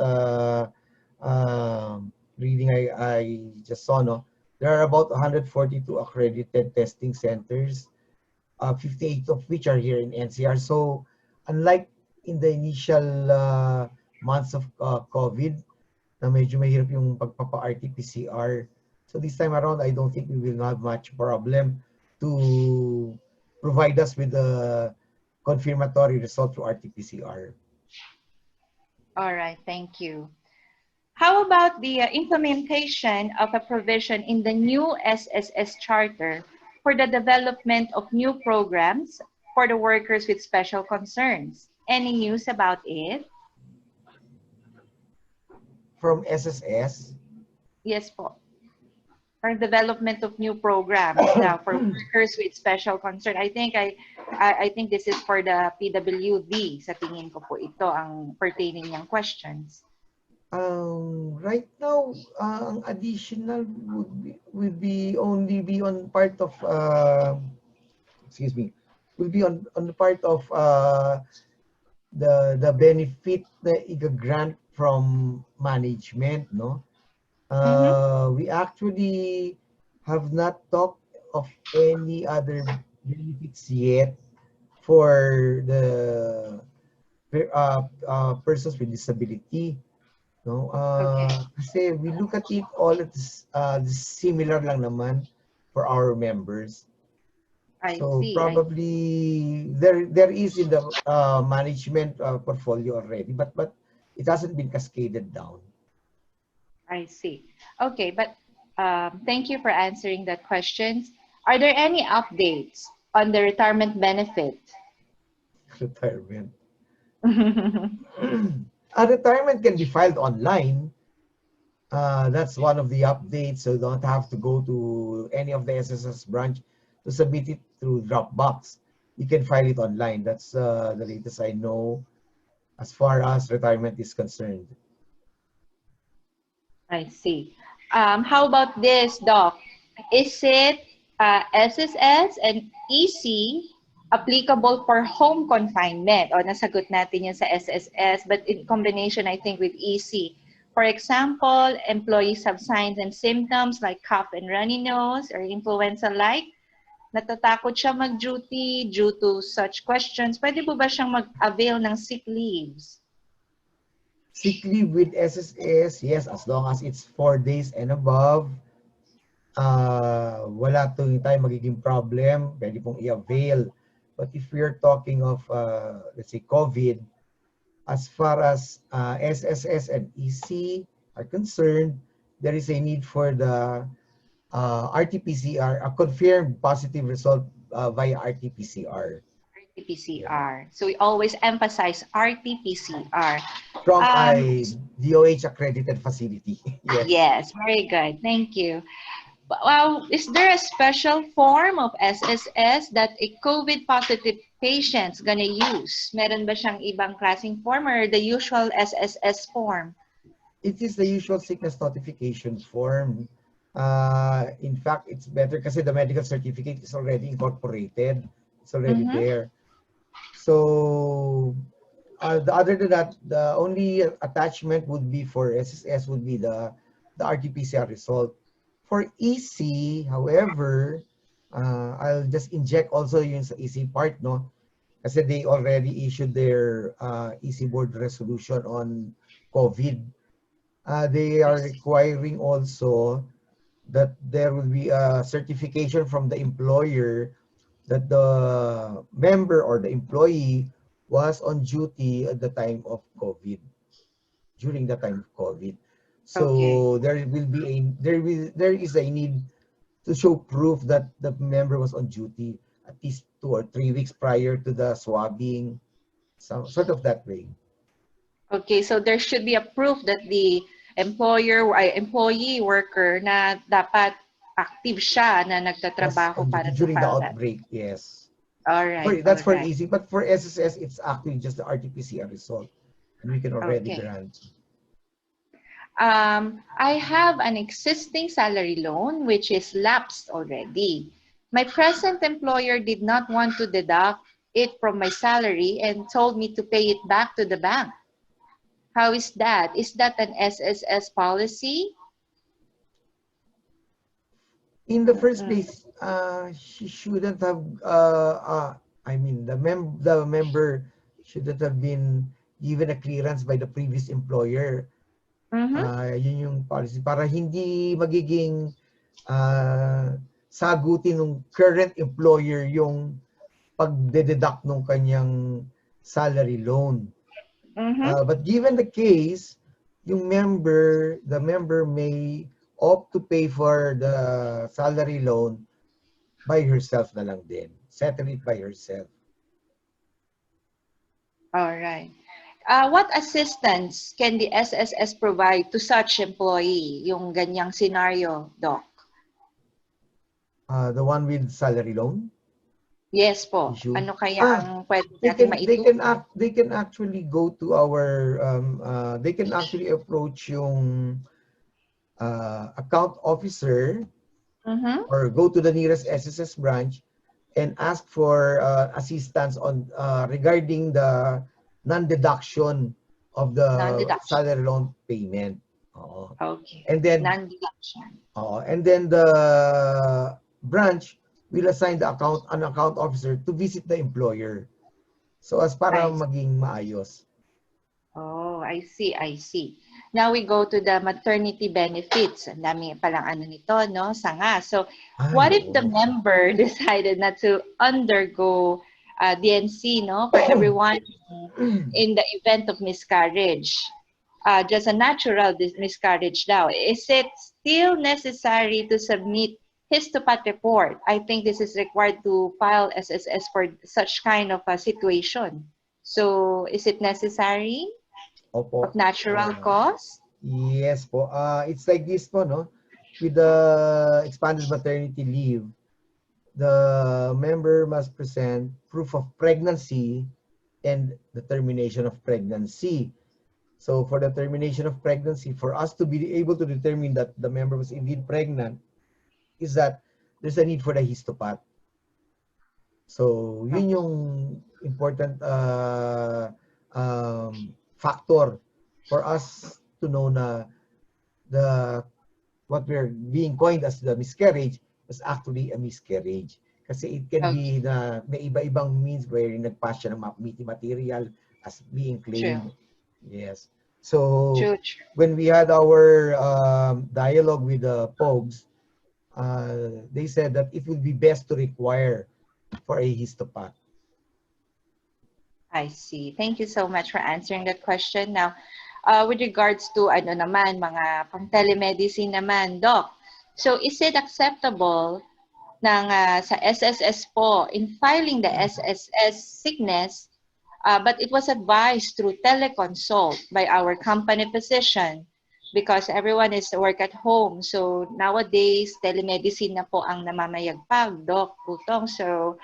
Speaker 3: reading I just saw, no, there are about 142 accredited testing centers, 58 of which are here in NCR. So, unlike in the initial months of COVID, na medyo mahirap yung pagpapa-RT-PCR. So this time around, I don't think we will have much problem to provide us with the confirmatory result through RT-PCR.
Speaker 4: All right, thank you. How about the implementation of a provision in the new SSS Charter for the development of new programs for the workers with special concerns? Any news about it?
Speaker 3: From SSS?
Speaker 4: Yes po. For development of new programs now for workers with special concern. I think I think this is for the PWD. Sa tingin ko po ito ang pertaining niyang questions.
Speaker 3: Right now, ang additional would be only be on part of excuse me, will be on the part of the benefit na i-grant from management, no? We actually have not talked of any other benefits yet for the persons with disability. No, kasi we look at it all as similar lang naman for our members. So probably there is in the management portfolio already, but it hasn't been cascaded down.
Speaker 4: I see. Okay, but thank you for answering that question. Are there any updates on the retirement benefit?
Speaker 3: Retirement. Retirement can be filed online. That's one of the updates, so you don't have to go to any of the SSS branch to submit it through Dropbox. You can file it online. That's the latest I know as far as retirement is concerned.
Speaker 4: I see. How about this, Doc? Is it SSS and EC applicable for home confinement? O nasagot natin yan sa SSS, but in combination, I think, with EC. For example, employees have signs and symptoms like cough and runny nose or influenza-like. Natatakot siya mag-duty due to such questions. Pwede po ba siyang mag-avail ng sick leaves?
Speaker 3: Sick leave with SSS, yes, as long as it's 4 days and above. Wala tayo magiging problem. Pwede pong i-avail. But if we're talking of, let's say, COVID, as far as SSS and EC are concerned, there is a need for the RT-PCR, a confirmed positive result via RT-PCR.
Speaker 4: RT-PCR. So we always emphasize RT-PCR.
Speaker 3: From a DOH accredited facility. Yes.
Speaker 4: Yes, very good. Thank you. Well, is there a special form of SSS that a COVID positive patient's gonna use? Meron ba siyang ibang klaseng form or the usual SSS form?
Speaker 3: It is the usual sickness notification form. In fact, it's better kasi the medical certificate is already incorporated. It's already there. So, other than that, the only attachment would be for SSS would be the RT-PCR result. For EC, however, I'll just inject also yung sa EC part, no? Kasi they already issued their EC board resolution on COVID. They are requiring also that there will be a certification from the employer that the member or the employee was on duty at the time of COVID, during the time of COVID. So there is a need to show proof that the member was on duty at least 2 or 3 weeks prior to the swabbing, sort of that way.
Speaker 4: Okay, so there should be a proof that the employee worker na dapat active siya na nagtatrabaho para
Speaker 3: during the outbreak. Yes.
Speaker 4: All right.
Speaker 3: Sorry, that's for easy, but for SSS, it's actually just the RT-PCR result, and we can already grant.
Speaker 4: I have an existing salary loan which is lapsed already. My present employer did not want to deduct it from my salary and told me to pay it back to the bank. How is that? Is that an SSS policy?
Speaker 3: In the first place, she shouldn't have. I mean, the member shouldn't have been given a clearance by the previous employer. Yun yung policy para hindi magiging sagutin ng current employer yung pagdededuct ng kanyang salary loan. But given the case, the member may opt to pay for the salary loan by herself na lang din. Settle it by herself.
Speaker 4: All right. What assistance can the SSS provide to such employee, yung ganyang scenario, Doc?
Speaker 3: The one with salary loan?
Speaker 4: Yes po.
Speaker 3: issue?
Speaker 4: Ano kaya ang pwede
Speaker 3: They
Speaker 4: natin
Speaker 3: can they can actually go to our they can actually approach yung account officer or go to the nearest SSS branch and ask for assistance on regarding the non-deduction of the
Speaker 4: Non-deduction.
Speaker 3: salary loan payment.
Speaker 4: Okay.
Speaker 3: And then
Speaker 4: Non-deduction.
Speaker 3: and then the branch will assign an account officer to visit the employer. So as para maging maayos.
Speaker 4: Oh, I see, I see. Now we go to the maternity benefits. Ang dami palang ano nito, no? Sanga. So, what if the member decided not to undergo DNC, no? For everyone in the event of miscarriage. Just a natural miscarriage daw. Is it still necessary to submit histopath report? I think this is required to file SSS for such kind of a situation. So, is it necessary?
Speaker 3: Opo.
Speaker 4: Of natural cause?
Speaker 3: Yes po. It's like this po, no? With the expanded maternity leave, the member must present proof of pregnancy and the termination of pregnancy. So for the termination of pregnancy, for us to be able to determine that the member was indeed pregnant, is that there's a need for the histopath. So yun yung important factor for us to know na what we're being coined as the miscarriage is actually a miscarriage. Kasi it can be na may iba-ibang means wherein nagpass siya ng material as being claimed. Yes. So when we had our dialogue with the POGs, they said that it would be best to require for a histopath.
Speaker 4: I see. Thank you so much for answering that question. Now, with regards to ano naman, mga pang telemedicine naman, Doc. So, is it acceptable ng sa SSS po in filing the SSS sickness, but it was advised through teleconsult by our company physician because everyone is work at home. So, nowadays, telemedicine na po ang namamayagpag, Doc Putong. So,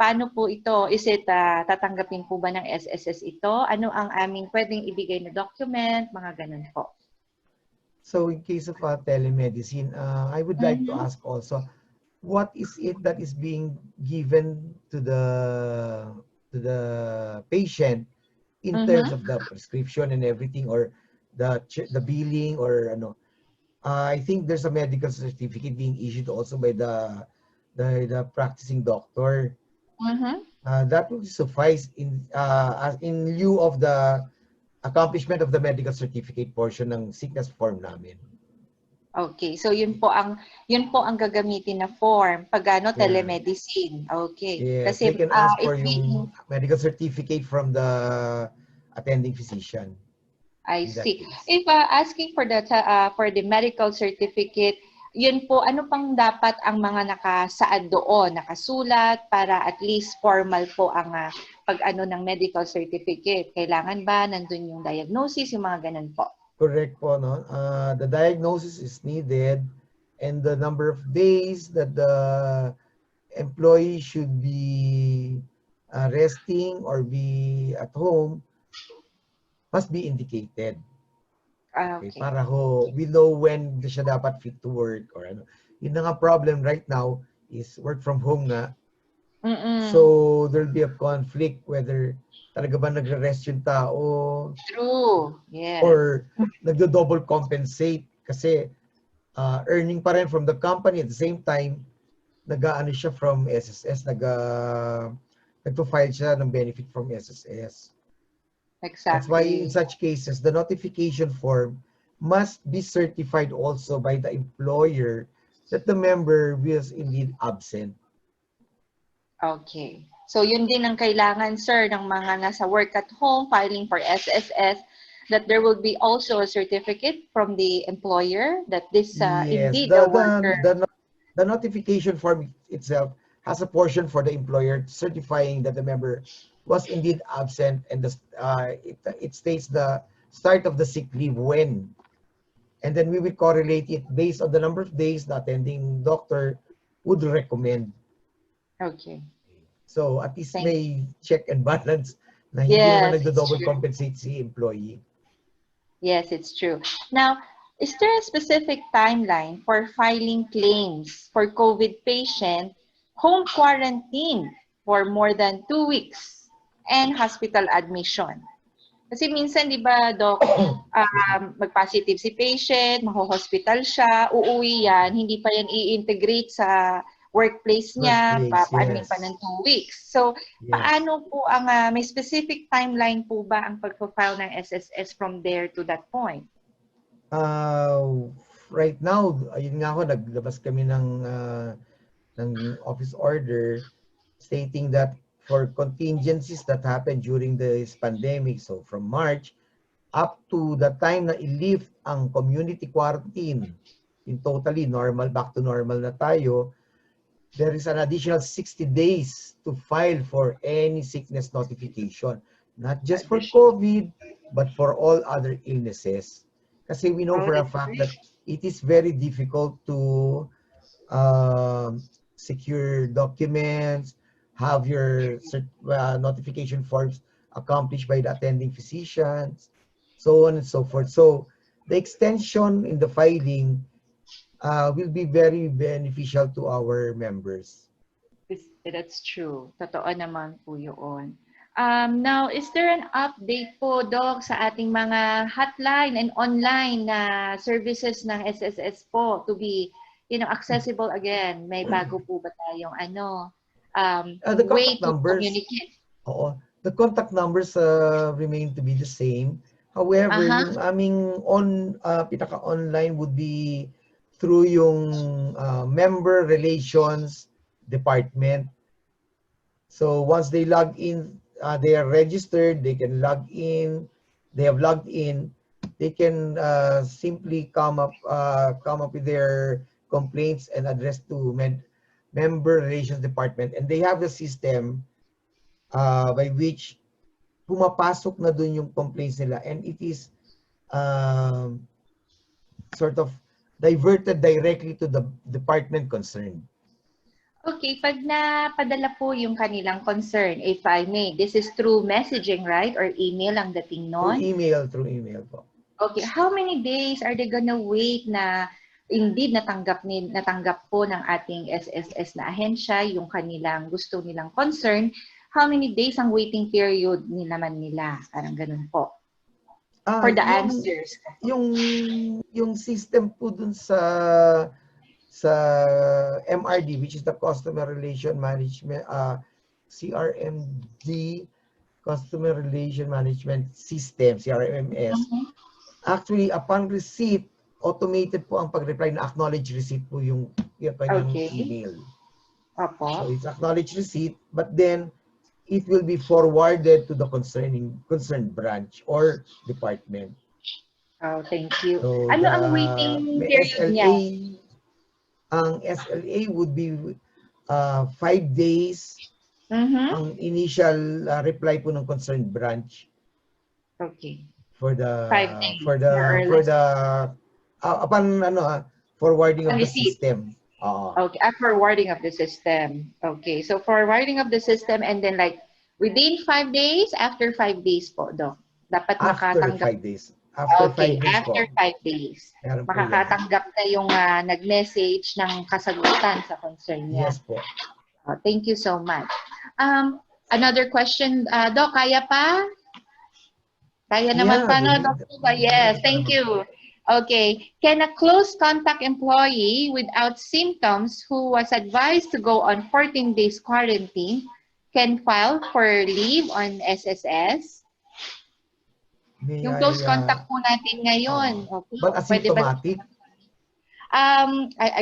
Speaker 4: paano po ito? Is it tatanggapin po ba ng SSS ito? Ano ang aming pwedeng ibigay na document? Mga ganun po.
Speaker 3: So in case of telemedicine, I would like to ask also, what is it that is being given to the patient in terms of the prescription and everything, or the billing, or ano? I think there's a medical certificate being issued also by the practicing doctor. That will suffice in lieu of the accomplishment of the medical certificate portion ng sickness form namin.
Speaker 4: Okay, so yun po ang gagamitin na form pag telemedicine. Okay.
Speaker 3: Yes,
Speaker 4: kasi
Speaker 3: they can ask for yung medical certificate from the attending physician.
Speaker 4: I see. If asking for the medical certificate, yun po, ano pang dapat ang mga nakasaad doon, nakasulat, para at least formal po ang pag-ano ng medical certificate? Kailangan ba nandun yung diagnosis, yung mga ganun po?
Speaker 3: Correct po, no? The diagnosis is needed and the number of days that the employee should be resting or be at home must be indicated. Okay. Para we know when siya dapat fit to work or ano. Yun na nga problem right now is work from home nga. So there'll be a conflict whether talaga ba nagre-rest yung tao.
Speaker 4: True. Yes.
Speaker 3: Or nagdo-double compensate kasi earning pa rin from the company at the same time nag-aano siya from SSS, nagpo-file siya ng benefit from SSS.
Speaker 4: Exactly.
Speaker 3: That's why in such cases, the notification form must be certified also by the employer that the member was indeed absent.
Speaker 4: Okay. So yun din ang kailangan, sir, ng mga nasa work at home, filing for SSS, that there will be also a certificate from the employer that this indeed the worker.
Speaker 3: The notification form itself has a portion for the employer certifying that the member was indeed absent, and it states the start of the sick leave when. And then we will correlate it based on the number of days the attending doctor would recommend.
Speaker 4: Okay.
Speaker 3: So at least
Speaker 4: Thank
Speaker 3: may check and balance na hindi naman
Speaker 4: Yes, it's
Speaker 3: nagdo-double
Speaker 4: true.
Speaker 3: compensate si employee.
Speaker 4: Yes, it's true. Now, is there a specific timeline for filing claims for COVID patient home quarantine for more than 2 weeks and hospital admission? Kasi minsan, di ba, Doc, mag-positive si patient, maho-hospital siya, uuwi yan, hindi pa yan i-integrate sa workplace niya,
Speaker 3: Workplace,
Speaker 4: pa-admin pa
Speaker 3: yes.
Speaker 4: ng 2 weeks. So,
Speaker 3: Yes.
Speaker 4: paano po ang, may specific timeline po ba ang pag-file ng SSS from there to that point?
Speaker 3: Right now, ayun nga ako, naglabas kami ng office order stating that for contingencies that happened during this pandemic, so from March up to the time na i-lift ang community quarantine in totally normal, back to normal na tayo, there is an additional 60 days to file for any sickness notification. Not just for COVID, but for all other illnesses. Kasi we know for a fact that it is very difficult to secure documents, have your notification forms accomplished by the attending physicians, so on and so forth. So the extension in the filing will be very beneficial to our members.
Speaker 4: That's true. Totoo naman po yun. Now, is there an update po, Doc, sa ating mga hotline and online na services ng SSS po to be, accessible again? May bago po ba tayong
Speaker 3: The
Speaker 4: way
Speaker 3: contact
Speaker 4: to
Speaker 3: numbers,
Speaker 4: communicate?
Speaker 3: the contact numbers remain to be the same. However, yung aming pinaka-online would be through yung member relations department. So once they log in, they are registered, they can log in, they have logged in, they can simply come up with their complaints and address to member relations department, and they have the system by which pumapasok na dun yung complaints nila, and it is sort of diverted directly to the department concerned.
Speaker 4: Okay, pag napadala po yung kanilang concern, if I may, this is through messaging, right? Or email ang dating nun?
Speaker 3: Through email po.
Speaker 4: Okay, how many days are they gonna wait na indeed natanggap po ng ating SSS na ahensya yung kanilang gusto nilang concern? How many days ang waiting period naman nila? Parang ganun po. For the answers.
Speaker 3: Yung system po dun sa MRD, which is the Customer Relation Management, CRMD, Customer Relation Management System, CRMS. Actually, upon receipt, automated po ang pag-reply na acknowledge receipt po yung kanyang email. So it's acknowledge receipt, but then it will be forwarded to the concerned branch or department.
Speaker 4: Oh, thank you.
Speaker 3: So
Speaker 4: ano ang waiting period niya?
Speaker 3: Ang SLA would be 5 days ang initial reply po ng concerned branch.
Speaker 4: Okay.
Speaker 3: For the
Speaker 4: 5 days,
Speaker 3: upon forwarding of the
Speaker 4: receipt.
Speaker 3: system.
Speaker 4: Okay, forwarding of the system. Okay, so forwarding of the system, and then like within 5 days, after 5 days po, Doc, dapat makatanggap.
Speaker 3: After 5 days. After 5 days
Speaker 4: after 5 days. Makakatanggap na yung nag-message ng kasagutan sa concern niya.
Speaker 3: Yes po.
Speaker 4: Thank you so much. Another question, Doc, kaya pa? Kaya naman pa, no, Doc? Yes, thank you. Okay. Can a close contact employee without symptoms who was advised to go on 14 days quarantine can file for leave on SSS? Yung close contact po natin ngayon. Okay.
Speaker 3: But asymptomatic?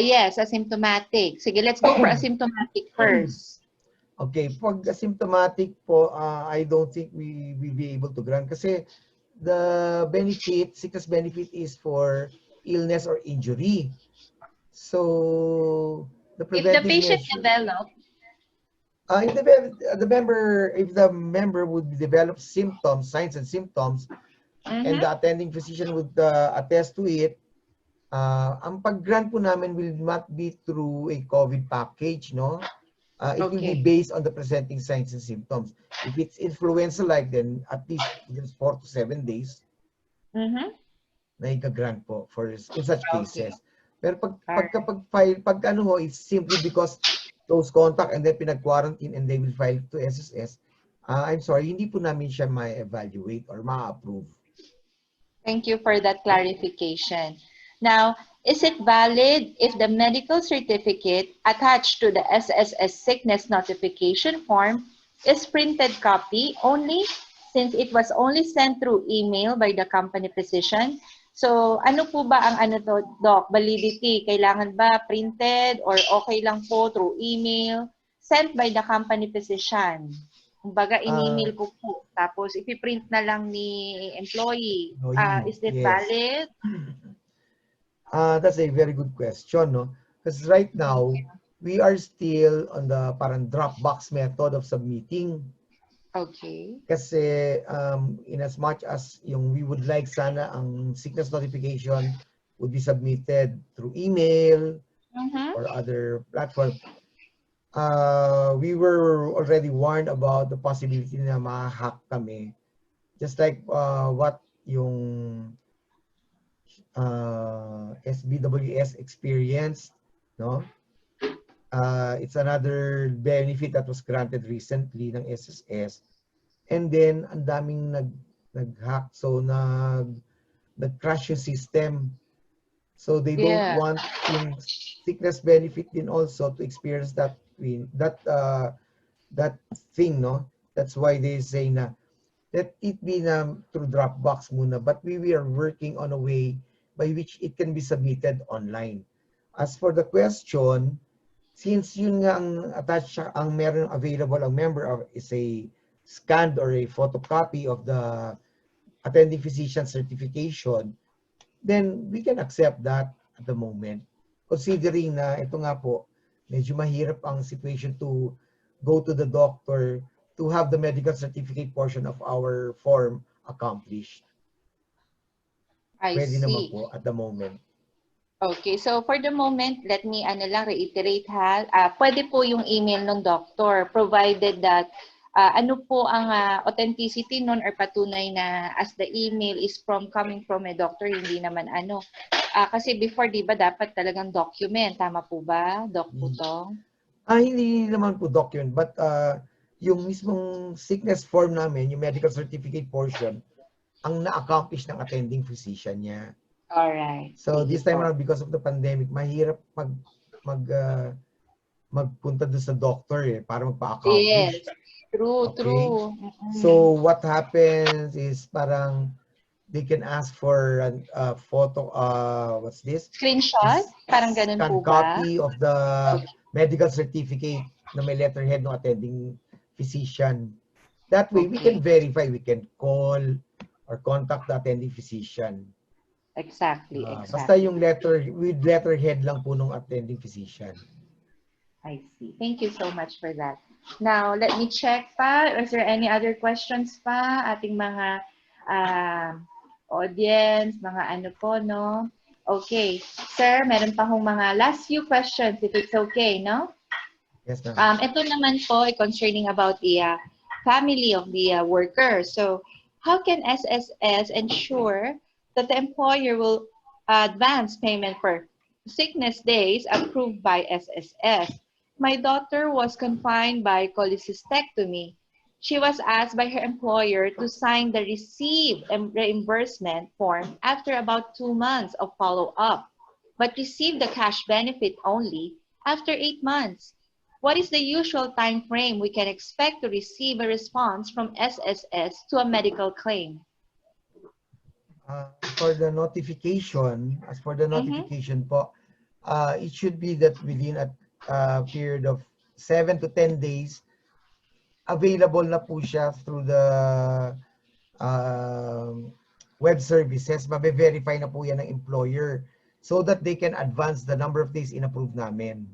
Speaker 4: Yes, asymptomatic. Sige, let's go for asymptomatic first.
Speaker 3: Okay, pag asymptomatic po, I don't think we will be able to grant kasi the sickness benefit is for illness or injury. So the preventive
Speaker 4: if the patient
Speaker 3: measure,
Speaker 4: develops,
Speaker 3: if the member would develop symptoms, signs and symptoms, and the attending physician would attest to it, ang pag-grant po namin will not be through a COVID package, no? It will be based on the presenting signs and symptoms. If it's influenza-like, then at least just 4 to 7 days na ika-grant po for in such cases. Pero pag ano ho, it's simply because close contact and then pinag-quarantine and they will file to SSS, I'm sorry, hindi po namin siya ma-evaluate or ma-approve.
Speaker 4: Thank you for that clarification. Now, is it valid if the medical certificate attached to the SSS sickness notification form is printed copy only since it was only sent through email by the company physician? So, ano po ba ang ano to, Doc? Validity, kailangan ba printed or okay lang po through email sent by the company physician? Kumbaga, in-email ko po. Tapos, ipiprint na lang ni employee. Is it valid?
Speaker 3: That's a very good question, no? Because right now, we are still on the parang Dropbox method of submitting.
Speaker 4: Okay.
Speaker 3: Kasi in as much as yung we would like sana ang sickness notification would be submitted through email or other platform, we were already warned about the possibility na ma-hack kami. Just like what yung SBWS experienced, no? It's another benefit that was granted recently ng SSS. And then, ang daming nag-hack. So, nag-crash yung system. So, they don't want yung sickness benefit din also to experience that thing, no? That's why they say na, let it be na through Dropbox muna. But we are working on a way by which it can be submitted online. As for the question, since yun nga ang attached, ang meron available ang member of is a scanned or a photocopy of the attending physician certification, then we can accept that at the moment. Considering na ito nga po, medyo mahirap ang situation to go to the doctor to have the medical certificate portion of our form accomplished. Pwede naman po at the moment.
Speaker 4: Okay, so for the moment, let me reiterate ha. Pwede po yung email ng doctor provided that ano po ang authenticity nun or patunay na as the email is coming from a doctor, hindi naman ano. Kasi before, di ba, dapat talagang document. Tama po ba, Doc Putong?
Speaker 3: Hindi naman po document, but yung mismong sickness form namin, yung medical certificate portion, ang na-accomplish ng attending physician niya.
Speaker 4: Alright.
Speaker 3: So this time around, because of the pandemic, mahirap magpunta doon sa doctor para magpa-accomplish.
Speaker 4: Yes, true.
Speaker 3: So what happens is parang they can ask for a photo, what's this?
Speaker 4: Screenshot? Parang ganun po ba?
Speaker 3: Copy of the medical certificate na may letterhead ng attending physician. That way, we can verify, we can call or contact the attending physician.
Speaker 4: Exactly.
Speaker 3: Basta yung with letterhead lang po nung attending physician.
Speaker 4: I see. Thank you so much for that. Now, let me check pa. Is there any other questions pa? Ating mga audience, mga ano po, no? Okay. Sir, meron pa hong mga last few questions if it's okay, no?
Speaker 3: Yes, ma'am.
Speaker 4: Ito naman po concerning about the family of the worker. So, how can SSS ensure that the employer will advance payment for sickness days approved by SSS? My daughter was confined by cholecystectomy. She was asked by her employer to sign the receive and reimbursement form after about 2 months of follow-up, but received the cash benefit only after 8 months. What is the usual time frame we can expect to receive a response from SSS to a medical claim?
Speaker 3: As for the notification po, it should be that within a period of 7 to 10 days, available na po siya through the web services. Mabe-verify na po yan ng employer so that they can advance the number of days in-approve namin.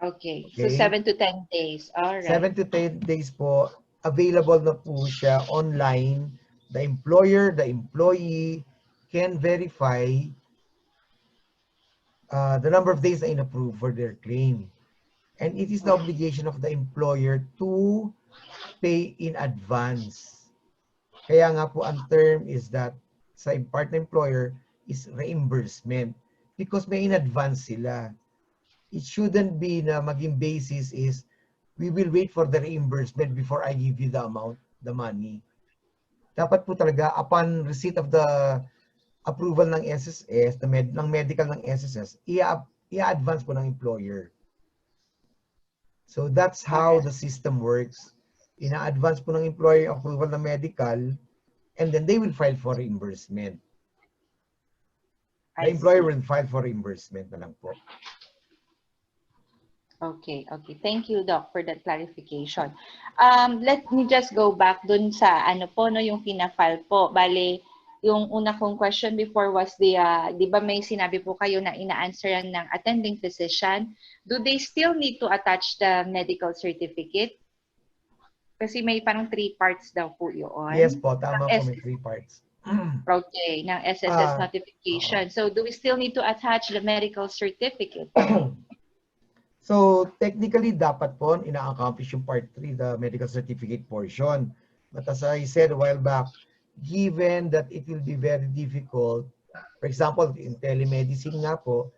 Speaker 4: Okay. So 7 to 10 days. All right.
Speaker 3: 7 to 10 days po, available na po siya online. The employer, the employee can verify the number of days na in-approve for their claim. And it is the obligation of the employer to pay in advance. Kaya nga po ang term is that sa partner employer is reimbursement because may in advance sila. It shouldn't be na maging basis is we will wait for the reimbursement before I give you the amount, the money. Dapat po talaga upon receipt of the approval ng SSS, ng medical ng SSS, i-advance po ng employer. So that's how the system works. Ina-advance po ng employer approval ng medical, and then they will file for reimbursement. The employer will file for reimbursement na lang po.
Speaker 4: Okay, okay. Thank you, Doc, for that clarification. Let me just go back dun sa ano po, no, yung pinafile po. Bale, yung una kong question before was di ba may sinabi po kayo na ina-answeran ng attending physician, do they still need to attach the medical certificate? Kasi may parang 3 parts daw po yun.
Speaker 3: Yes po, tama po, may 3 parts.
Speaker 4: Okay, ng SSS notification. So do we still need to attach the medical certificate?
Speaker 3: So technically, dapat po ina-accomplish yung part 3, the medical certificate portion. But as I said a while back, given that it will be very difficult, for example, in telemedicine nga po,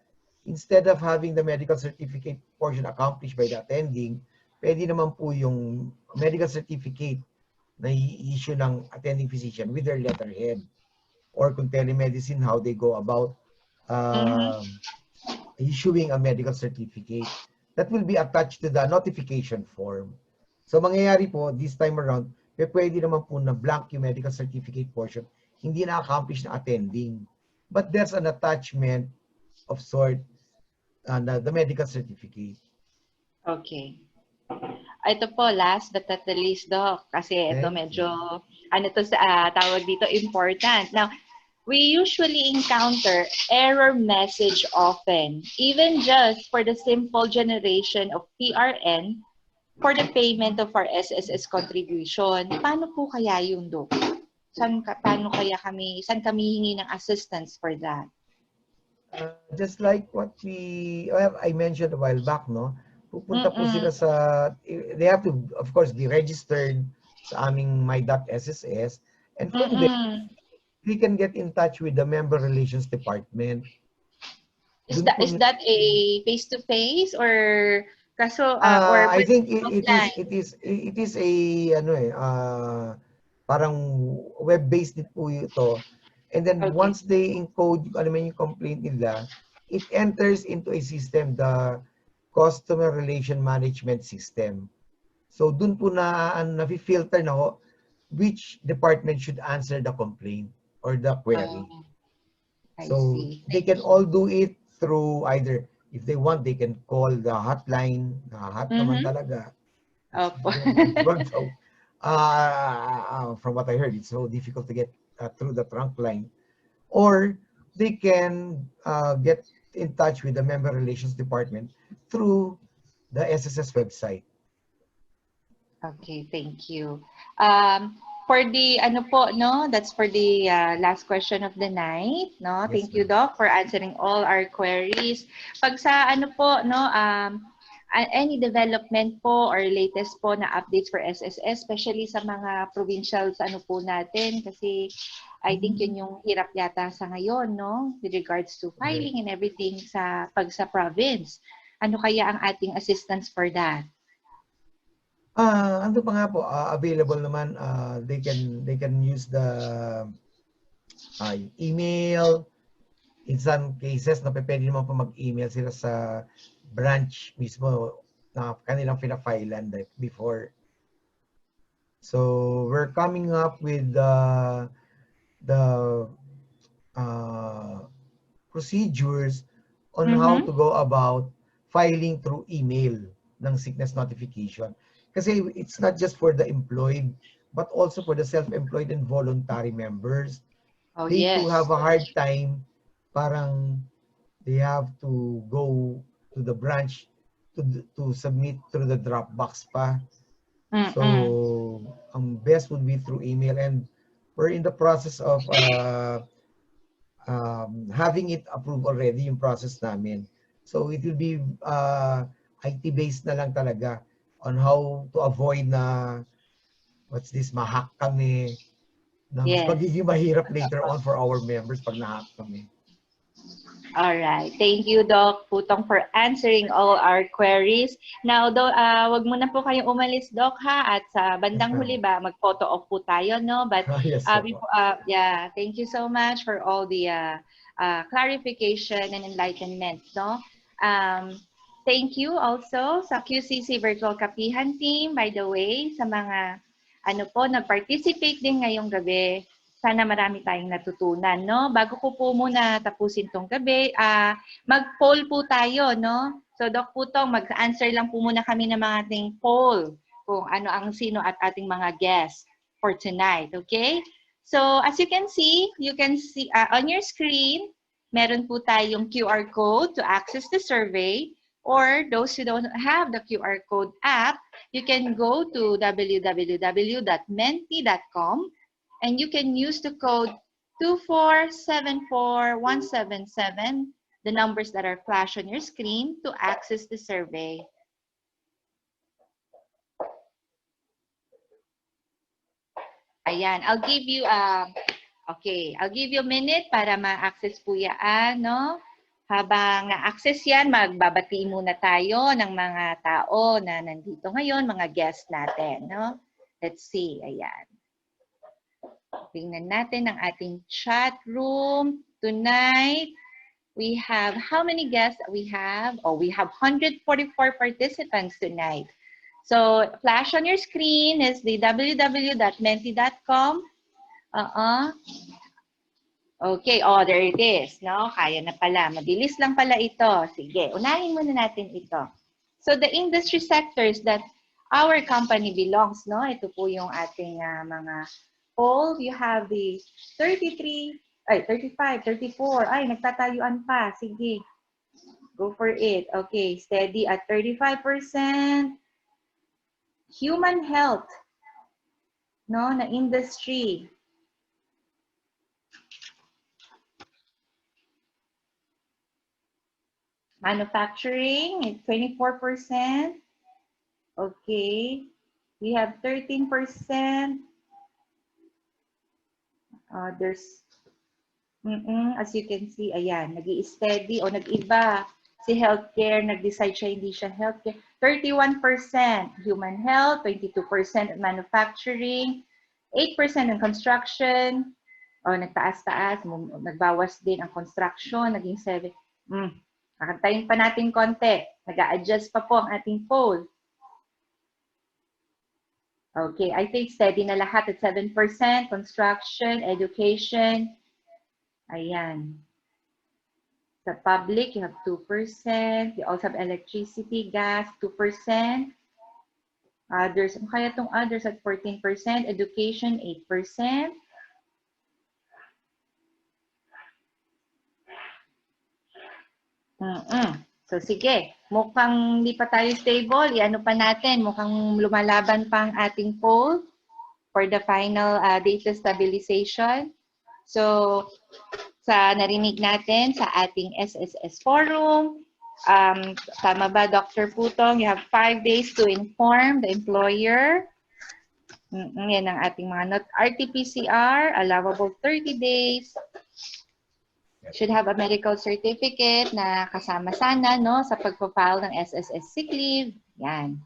Speaker 3: instead of having the medical certificate portion accomplished by the attending, pwede naman po yung medical certificate na i-issue ng attending physician with their letterhead. Or kung telemedicine, how they go about issuing a medical certificate. That will be attached to the notification form. So mangyayari po, this time around, pwede naman po na blank yung medical certificate portion, hindi na-accomplish na attending. But there's an attachment of sort, the medical certificate.
Speaker 4: Okay. Ito po, last but not the least, Doc, kasi ito medyo, tawag dito, important. Now, we usually encounter error message often, even just for the simple generation of PRN for the payment of our SSS contribution. Paano po kaya yung Doc? Saan kami hingi ng assistance for that?
Speaker 3: Just like what I mentioned a while back, no? Pupunta po sila sa, they have to, of course, be registered sa aming my.sss. And from there, we can get in touch with the Member Relations Department.
Speaker 4: Is that a face-to-face or kaso or
Speaker 3: I think it is a parang web-based din po ito. And then once they encode yung complaint nila, it enters into a system, the Customer Relation Management System. So dun po na-filter na ho which department should answer the complaint or the query. So they can all do it through either, if they want, they can call the hotline. Hot naman talaga. So, from what I heard, it's so difficult to get through the trunk line. Or they can get in touch with the Member Relations Department through the SSS website.
Speaker 4: Okay, thank you. For the that's for the last question of the night, no?
Speaker 3: Yes,
Speaker 4: thank you, Doc, for answering all our queries. Pag sa any development po or latest po na updates for SSS, especially sa mga provincials po natin, kasi I think yun yung hirap yata sa ngayon, no? With regards to filing and everything sa province. Ano kaya ang ating assistance for that?
Speaker 3: Ano pa nga po, available naman, they can use the email. In some cases, pwede naman po mag-email sila sa branch mismo na kanilang pina-filean before. So we're coming up with the procedures on how to go about filing through email ng sickness notification. Kasi it's not just for the employed, but also for the self-employed and voluntary members. They too have a hard time, parang they have to go to the branch to submit through the Dropbox pa. So best would be through email, and we're in the process of having it approved already, yung process namin. So it will be IT-based na lang talaga on how to avoid na what's this, ma-hack kami. Na mas
Speaker 4: Yes.
Speaker 3: magiging mahirap later on for our members pag na-hack kami.
Speaker 4: All right. Thank you, Doc Putong, for answering all our queries. Now, wag muna po kayong umalis, Doc, ha? At sa bandang huli ba, mag-photo off po tayo, no? But,
Speaker 3: Yes,
Speaker 4: yeah, thank you so much for all the clarification and enlightenment, no? Thank you also sa QCC Virtual Kapihang team, by the way, sa mga nag-participate din ngayong gabi. Sana marami tayong natutunan, no? Bago ko po muna tapusin tong gabi, mag-poll po tayo, no? So, Doc Putong, mag-answer lang po muna kami ng mga ating poll kung ano ang sino at ating mga guests for tonight, okay? So, as you can see on your screen, meron po tayong QR code to access the survey. Or those who don't have the QR code app, you can go to www.menti.com and you can use the code 2474177, the numbers that are flashed on your screen, to access the survey. Ayan, I'll give you a minute para ma-access po yan, no? Habang na-access yan, magbabati muna tayo ng mga tao na nandito ngayon, mga guests natin, no? Let's see, ayan. Tingnan natin ang ating chat room. Tonight, we have, how many guests we have? Oh, we have 144 participants tonight. So, flash on your screen is the www.menti.com. Okay, oh, there it is, no? Kaya na pala. Mabilis lang pala ito. Sige, unahin muna natin ito. So, the industry sectors that our company belongs, no? Ito po yung ating mga poll. You have the 35, 34. Ay, nagtatayuan pa. Sige, go for it. Okay, steady at 35%. Human health, no? Na industry. Manufacturing, 24%. Okay. We have 13%. There's, as you can see, ayan, nag-i-steady o nag-iba. Si healthcare, nag-decide siya, hindi siya healthcare. 31% human health, 22% manufacturing, 8% in construction. O, nagtaas-taas, nagbawas din ang construction, naging 7%. Kakantayin pa natin konti. Nag-a-adjust pa po ang ating poll. Okay, I think steady na lahat at 7%. Construction, education. Ayan. Sa public, you have 2%. You also have electricity, gas, 2%. Others, kaya itong others at 14%. Education, 8%. So, sige. Mukhang hindi pa tayo stable. I-ano pa natin. Mukhang lumalaban pa ang ating poll for the final data stabilization. So, sa narinig natin sa ating SSS forum, tama ba, Dr. Putong? You have 5 days to inform the employer. Yan ang ating mga RT-PCR, allowable 30 days. Should have a medical certificate na kasama sana, no, sa pagpa-file ng SSS sick leave. Yan.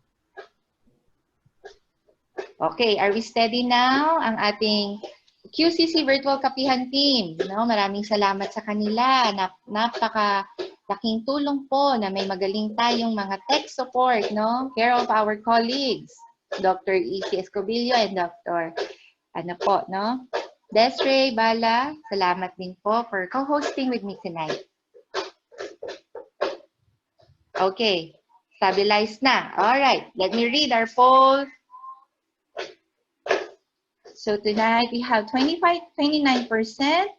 Speaker 4: Okay, are we steady now? Ang ating QCC Virtual Kapihang team, no, maraming salamat sa kanila. Napakalaking tulong po na may magaling tayong mga tech support, no, care of our colleagues, Dr. E.C. Escobillo and Dr. no? Desiree Bala, salamat din po for co-hosting with me tonight. Okay, stabilized na. All right, let me read our poll. So tonight we have 29%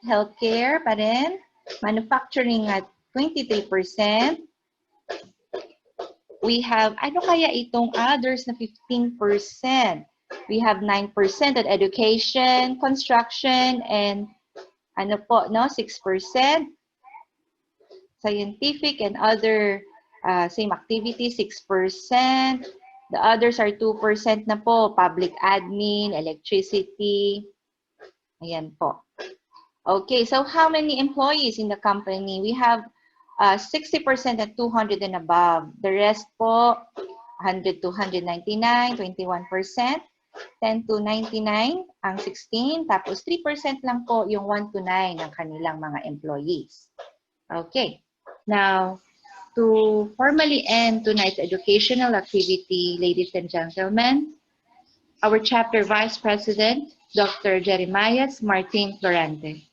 Speaker 4: healthcare pa rin, manufacturing at 23%. We have, ano kaya itong others na 15%? We have 9% at education, construction, and 6%. Scientific and other Same activity, 6%. The others are 2% na po. Public admin, electricity. Ayan po. Okay, so how many employees in the company? We have 60% at 200 and above. The rest po, 100 to 199, 21%. 10 to 99 ang 16. Tapos 3% lang po yung 1 to 9 ng kanilang mga employees. Okay. Now, to formally end tonight's educational activity, ladies and gentlemen, our chapter vice president, Dr. Jeremias Martin Florante.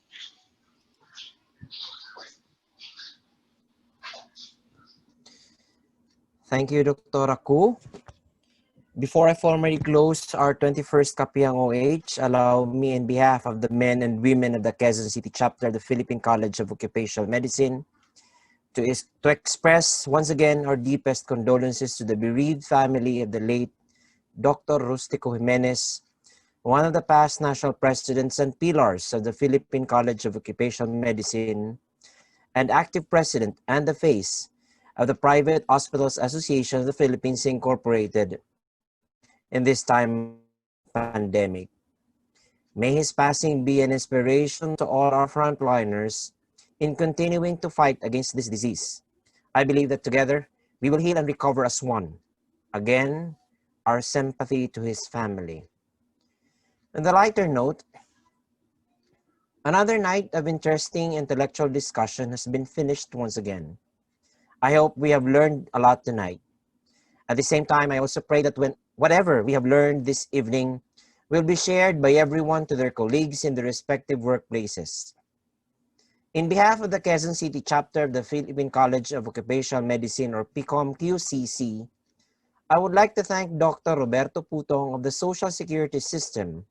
Speaker 5: Thank you, Dr. Aku. Before I formally close our 21st Kapihang OH, allow me on behalf of the men and women of the Quezon City chapter of the Philippine College of Occupational Medicine to express once again our deepest condolences to the bereaved family of the late Dr. Rustico Jimenez, one of the past national presidents and pillars of the Philippine College of Occupational Medicine, and active president and the face of the Private Hospitals Association of the Philippines Incorporated in this time of pandemic. May his passing be an inspiration to all our frontliners in continuing to fight against this disease. I believe that together we will heal and recover as one. Again, our sympathy to his family. On the lighter note, another night of interesting intellectual discussion has been finished once again. I hope we have learned a lot tonight. At the same time, I also pray that whatever we have learned this evening will be shared by everyone to their colleagues in their respective workplaces. In behalf of the Quezon City chapter of the Philippine College of Occupational Medicine, or PCOM QCC, I would like to thank Dr. Roberto Putong of the Social Security System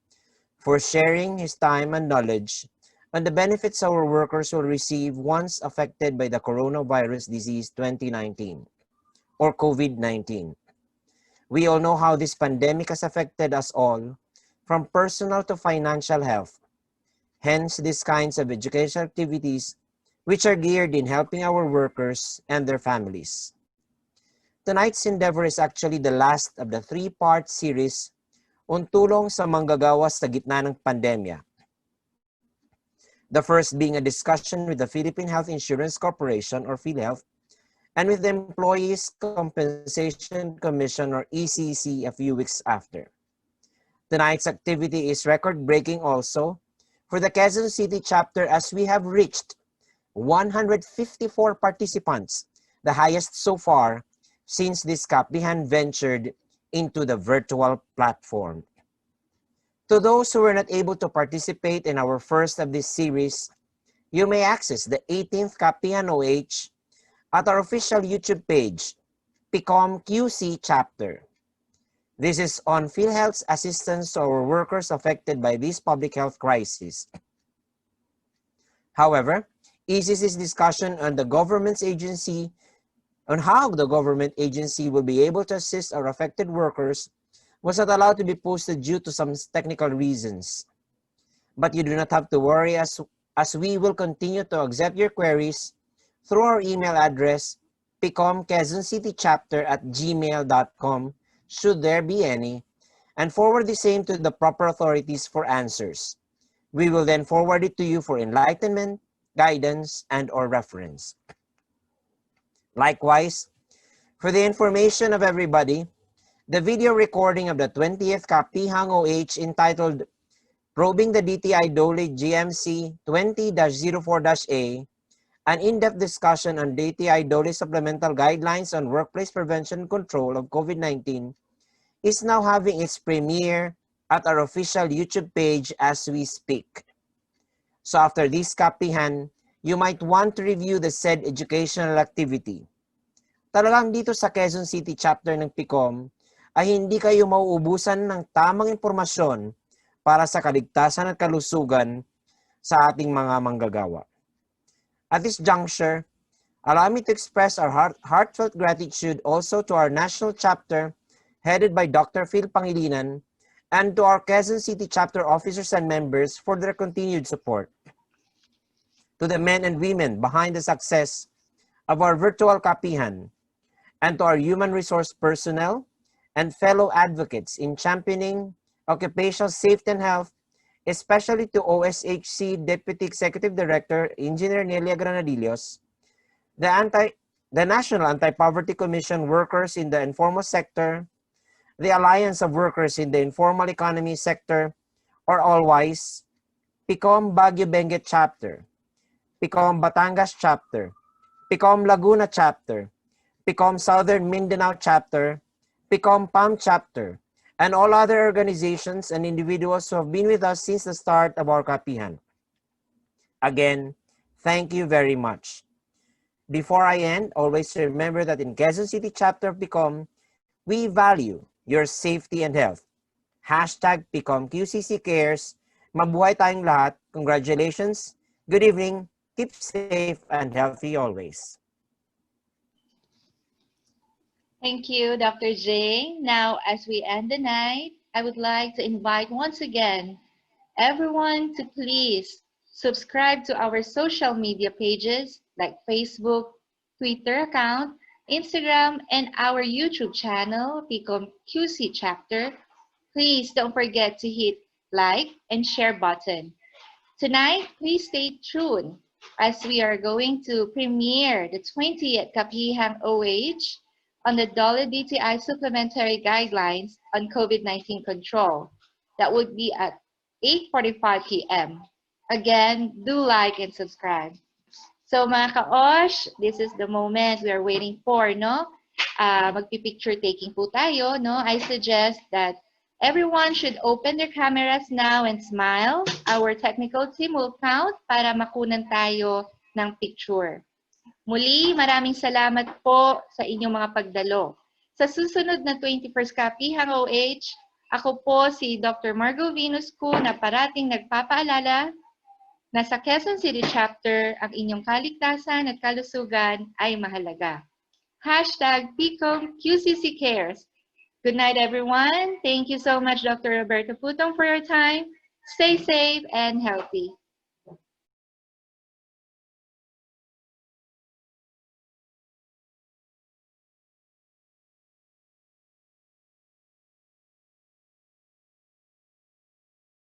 Speaker 5: for sharing his time and knowledge on the benefits our workers will receive once affected by the coronavirus disease 2019, or COVID-19. We all know how this pandemic has affected us all, from personal to financial health. Hence, these kinds of educational activities which are geared in helping our workers and their families. Tonight's endeavor is actually the last of the three-part series on Tulong sa Manggagawa sa Gitna ng Pandemya. The first being a discussion with the Philippine Health Insurance Corporation, or PhilHealth, and with the Employees Compensation Commission, or ECC, a few weeks after. Tonight's activity is record-breaking also for the Quezon City chapter, as we have reached 154 participants, the highest so far since this Kapihang ventured into the virtual platform. To those who were not able to participate in our first of this series, you may access the 18th Kapihang OH at our official YouTube page, PCOM QC chapter. This is on PhilHealth's assistance to our workers affected by this public health crisis. However, ECC's discussion on how the government agency will be able to assist our affected workers was not allowed to be posted due to some technical reasons. But you do not have to worry, as we will continue to accept your queries through our email address, picomquezoncitychapter@gmail.com, should there be any, and forward the same to the proper authorities for answers. We will then forward it to you for enlightenment, guidance, and/or reference. Likewise, for the information of everybody, the video recording of the 20th Kapihang OH entitled Probing the DTI Dole GMC 20-04-A, an in-depth discussion on DTI Dole supplemental guidelines on workplace prevention and control of COVID-19, is now having its premiere at our official YouTube page as we speak. So after this Kapihang, you might want to review the said educational activity. Talagang dito sa Quezon City chapter ng PCOM ay hindi kayo mauubusan ng tamang impormasyon para sa kaligtasan at kalusugan sa ating mga manggagawa. At this juncture, allow me to express our heartfelt gratitude also to our national chapter headed by Dr. Phil Pangilinan, and to our Quezon City chapter officers and members for their continued support. To the men and women behind the success of our virtual Kapihang, and to our human resource personnel and fellow advocates in championing occupational safety and health, especially to OSHC Deputy Executive Director, Engineer Nelia Granadillos, the National Anti-Poverty Commission workers in the informal sector, the Alliance of Workers in the Informal Economy sector, or Allwise, PCOM Baguio Benguet Chapter, PCOM Batangas Chapter, PCOM Laguna Chapter, PCOM Southern Mindanao Chapter, PCOM PAM Chapter, and all other organizations and individuals who have been with us since the start of our Kapihang. Again, thank you very much. Before I end, always remember that in Quezon City Chapter of PCOM, we value your safety and health. Hashtag PCOM QCC cares. Mabuhay tayong lahat. Congratulations. Good evening. Keep safe and healthy always.
Speaker 4: Thank you, Dr. J. Now, as we end the night, I would like to invite once again everyone to please subscribe to our social media pages like Facebook, Twitter account, Instagram, and our YouTube channel, PCOM QC Chapter. Please don't forget to hit like and share button. Tonight, please stay tuned as we are going to premiere the 20th Kapihang OH on the DBTI Supplementary Guidelines on COVID-19 Control. That would be at 8:45 p.m. Again, do like and subscribe. So mga ka-OSH, this is the moment we are waiting for, no? Magpipicture taking po tayo, no? I suggest that everyone should open their cameras now and smile. Our technical team will count para makunan tayo ng picture. Muli, maraming salamat po sa inyong mga pagdalo. Sa susunod na 21st Kapihang OH, ako po si Dr. Margo Venus ko na parating nagpapaalala na sa Quezon City Chapter, ang inyong kaligtasan at kalusugan ay mahalaga. Hashtag PCOM QCC cares. Good night, everyone. Thank you so much, Dr. Roberto Putong, for your time. Stay safe and healthy.